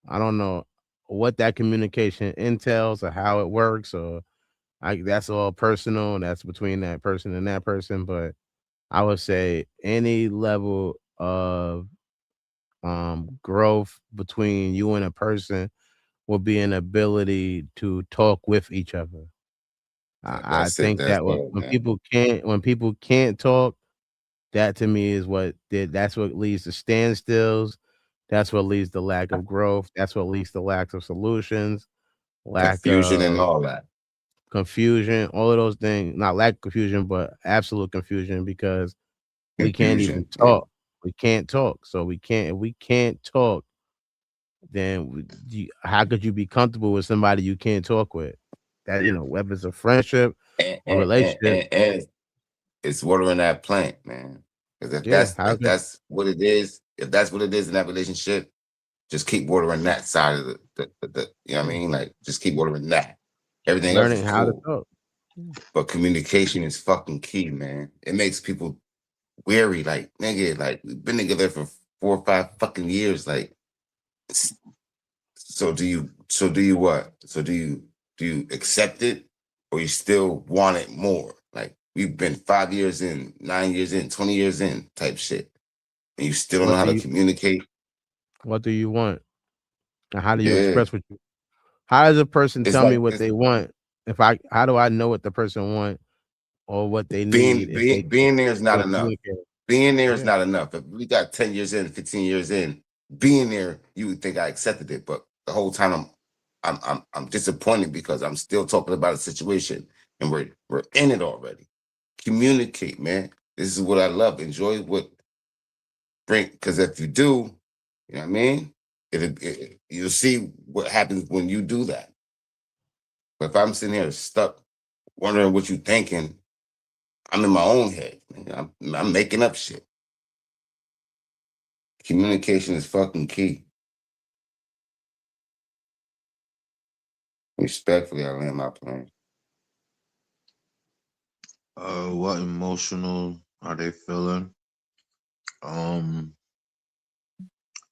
I don't know what that communication entails or how it works, or that's all personal. That's between that person and that person. But I would say any level of growth between you and a person will be an ability to talk with each other. I That's it. think That's that all, man. when people can't talk, that to me is that's what leads to standstills. That's what leads to lack of growth. That's what leads to lack of solutions, lack Confusion and of all that. confusion, all of those things. Not lack of confusion, but absolute confusion because we can't even Confusion. Yeah. talk. We can't talk. So if we can't talk, then how could you be comfortable with somebody you can't talk with? That whether it's a friendship, And, a and, and, relationship, and, and it's watering that plant, man. Because yeah. How if could that's what it is, if that's what it is in that relationship, just keep watering that side of the you know what I yeah, mean? Like just keep watering that. Everything else is learning how to cool. talk. Yeah. But communication is fucking key, man. It makes people weary. Like, nigga, like we've been together for 4 or 5 fucking years. Like, so do you what? So do you accept it or you still want it more? Like we've been 5 years in, 9 years in, 20 years in type shit. And you still don't know What how do to you communicate. what do you want? And how do you Yeah. express what you how does a person It's tell me like what it's they want? If I how do I know what the person want or what they need being if they being being there is not can't enough. communicate? Being there is Yeah. not enough. If we got 10 years in, 15 years in, being there, you would think I accepted it. But the whole time I'm disappointed because I'm still talking about a situation and we're in it already. Communicate, man. This is what I love. Enjoy what bring because if you do, you know what I mean? You'll see what happens when you do that. But if I'm sitting here stuck wondering what you thinking, I'm in my own head. I'm making up shit. Communication is fucking key. Respectfully, I land my plane. What emotional are they feeling? Um,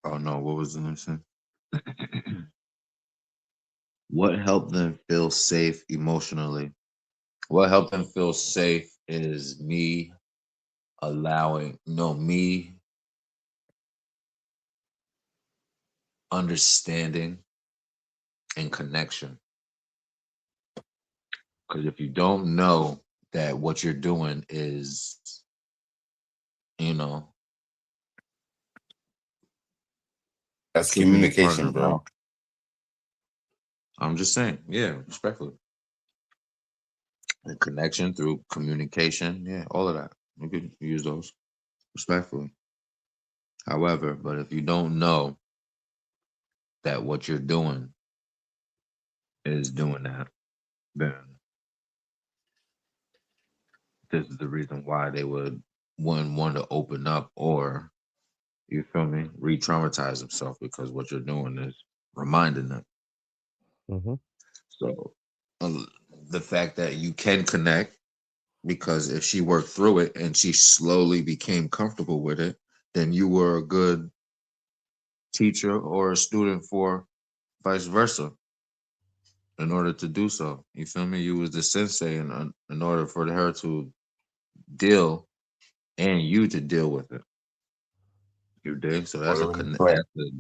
oh no, what was the next thing? What helped them feel safe emotionally? What helped them feel safe is me allowing, no, me understanding and connection. Because if you don't know that what you're doing is, you know, That's should be further communication, bro. along. I'm just saying, yeah, respectfully. And connection through communication, yeah, all of that. You could use those respectfully. However, but if you don't know that what you're doing is doing that, then this is the reason why they wouldn't want to open up or you feel me, re-traumatize themselves because what you're doing is reminding them. Mhm. So uh, the fact that you can connect because if she worked through it and she slowly became comfortable with it, then you were a good teacher or a student for vice versa. in order to do so. You feel me? You was the sensei in order for her to deal and you to deal with it. You dig? So that's Order in the plant. that's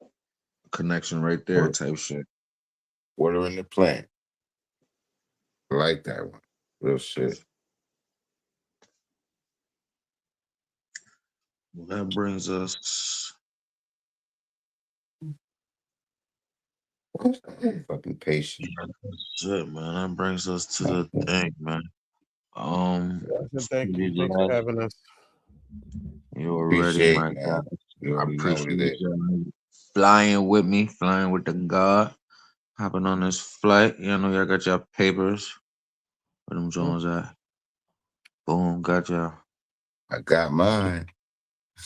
a connection right there, Order, type shit. order in the plant. I like that one. Real shit. Well, that brings us. Fucking patient. That's it, man. That brings us to the thing, man. Thank you. Thanks for having us. You already, Appreciate my it, God. man. You I already know what it appreciate is. you flying with me, flying with the God, hopping on this flight. You know, y'all got your papers. Where them Jones at? Boom, got y'all. I got mine.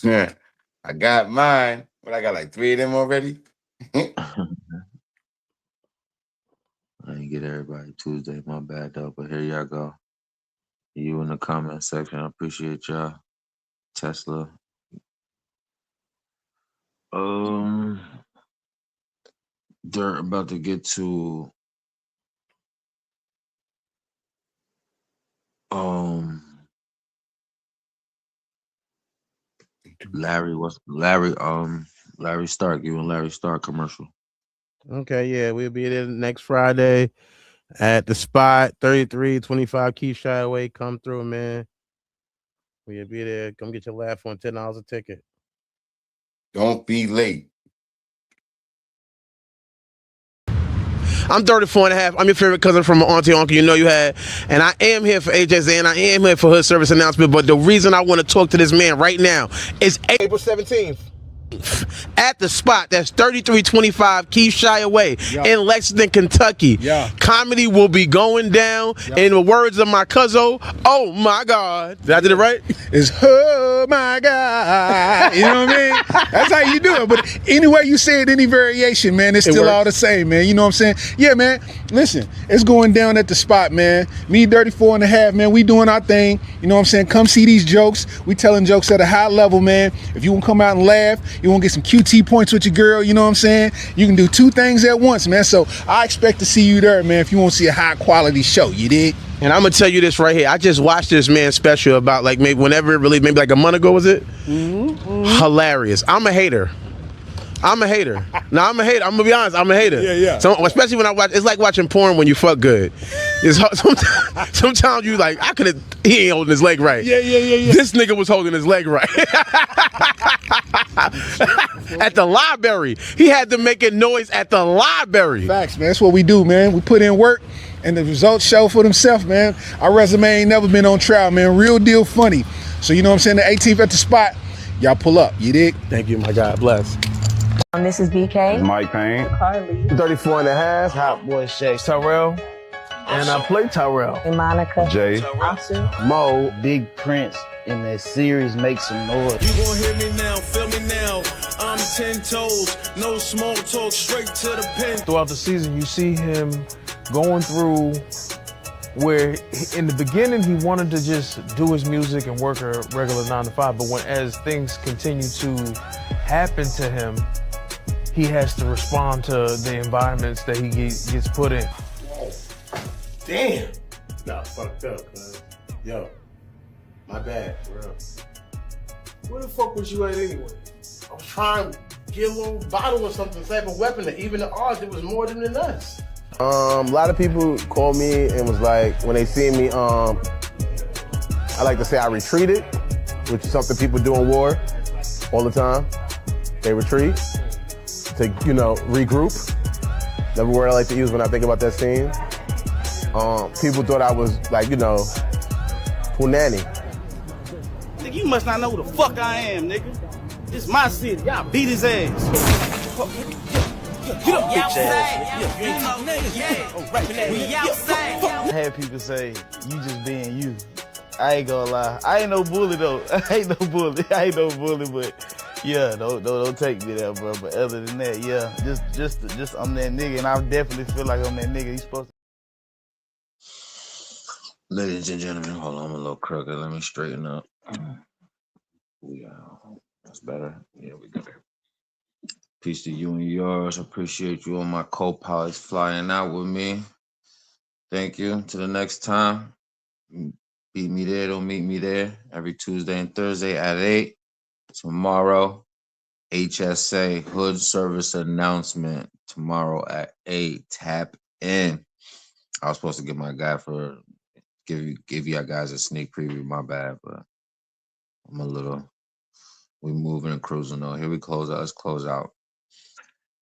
Yeah. I got mine. But I got like 3 of them already. I didn't get everybody Tuesday, my bad though. But here y'all go. You in the comment section. I appreciate y'all. Tesla. They're about to get to Larry Stark, you and Larry Stark commercial. Okay, yeah, we'll be there next Friday at the spot, 3325 Keyshy Way. Come through, man. We'll be there. Come get your laugh on $10 a ticket. Don't be late. I'm 34 and a half. I'm your favorite cousin from my auntie uncle. You know you had. And I am here for HSA and I am here for Hood Service Announcement. But the reason I want to talk to this man right now is April 17th. At the spot, that's 3325 Keyshy Way in Lexington, Kentucky. Comedy will be going down. In the words of my cousin, oh my God. Did I do it right? It's oh my God. You know what I mean? That's how you do it. But anyway you say it, any variation, man, it's still all the same, man. You know what I'm saying? Yeah, man. Listen, it's going down at the spot, man. Me, 34 and a half, man. We doing our thing. You know what I'm saying? Come see these jokes. We telling jokes at a high level, man. If you want to come out and laugh, you want to get some QT points with your girl, you know what I'm saying? You can do 2 things at once, man. So I expect to see you there, man, if you want to see a high quality show, you dig? And I'm gonna tell you this right here. I just watched this man's special about like maybe whenever it released, maybe like a month ago, was it? Hilarious. I'm a hater. No, I'm a hater. I'm gonna be honest. I'm a hater. Yeah. So, especially when I watch, it's like watching porn when you fuck good. It's sometimes you like, he ain't holding his leg right. Yeah. This nigga was holding his leg right. At the library, he had to make a noise at the library. Facts, man. That's what we do, man. We put in work and the results show for themselves, man. Our resume ain't never been on trial, man. Real deal funny. So you know what I'm saying? The 18th at the spot, y'all pull up. You dig? Thank you, my God. Bless. This is BK. Mike Payne. Carly. 34 and a half. Hot boy Shay. Tyrell. And I play Tyrell. And Monica. Jay. Asu. Mo. Big Prince in that series Make Some Noise. You gon' hear me now, feel me now. I'm 10 toes, no small talk, straight to the pen. Throughout the season, you see him going through where in the beginning he wanted to just do his music and work a regular 9 to 5, but as things continue to happen to him, he has to respond to the environments that he gets put in. Damn. Nah, fucked up, cuz. Yo, my bad, bro. Where the fuck was you at anyway? I was trying to get a little bottle or something, type of weapon that even the odds, it was more than us. A lot of people call me and was like, when they see me, I like to say I retreated, which is something people do in war all the time. They retreat to, regroup. The word I like to use when I think about that scene. People thought I was like, punani. Nigga, you must not know who the fuck I am, nigga. This my city. Y'all beat his ass. Get up, bitch ass. I had people say, you just being you. I ain't gonna lie. I ain't no bully though. I ain't no bully, but yeah, don't take me there, bro. But other than that, yeah, just I'm that nigga, and I definitely feel like I'm that nigga. You supposed to. Ladies and gentlemen, hold on, I'm a little crooked. Let me straighten up. That's better. Yeah, we got it. Peace to you and yours. I appreciate you and my co-pilots flying out with me. Thank you. Till the next time. Beat me there, don't meet me there. Every Tuesday and Thursday at 8. Tomorrow, HSA Hood Service announcement. Tomorrow at 8. Tap in. I was supposed to get my guy for give you guys a sneak preview. My bad, but I'm a little. We moving and cruising though. Here we close out. Let's close out.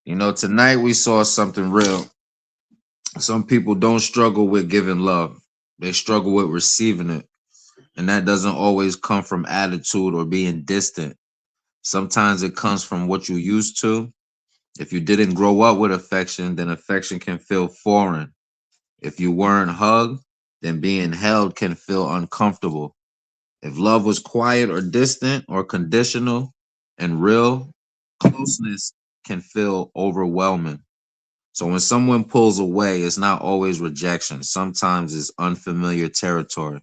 You know, tonight we saw something real. Some people don't struggle with giving love. They struggle with receiving it. And that doesn't always come from attitude or being distant. Sometimes it comes from what you used to. If you didn't grow up with affection, then affection can feel foreign. If you weren't hugged, then being held can feel uncomfortable. If love was quiet or distant or conditional and real, closeness can feel overwhelming. So when someone pulls away, it's not always rejection. Sometimes it's unfamiliar territory.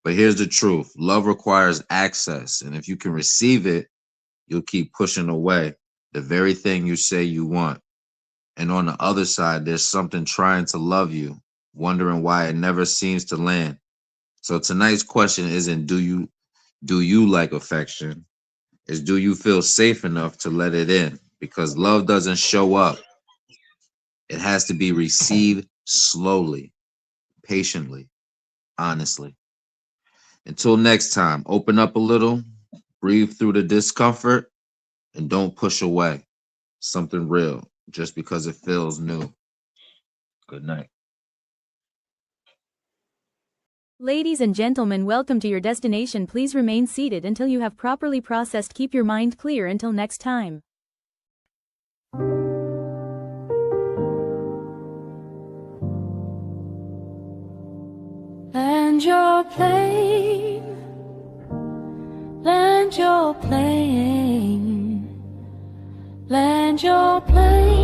But here's the truth. Love requires access. And if you can receive it, you'll keep pushing away the very thing you say you want. And on the other side, there's something trying to love you, wondering why it never seems to land. So tonight's question isn't do you like affection? It's do you feel safe enough to let it in? Because love doesn't show up. It has to be received slowly, patiently, honestly. Until next time, open up a little, breathe through the discomfort, and don't push away something real just because it feels new. Good night. Ladies and gentlemen, welcome to your destination. Please remain seated until you have properly processed. Keep your mind clear until next time. Land your plane, land your plane, land your plane.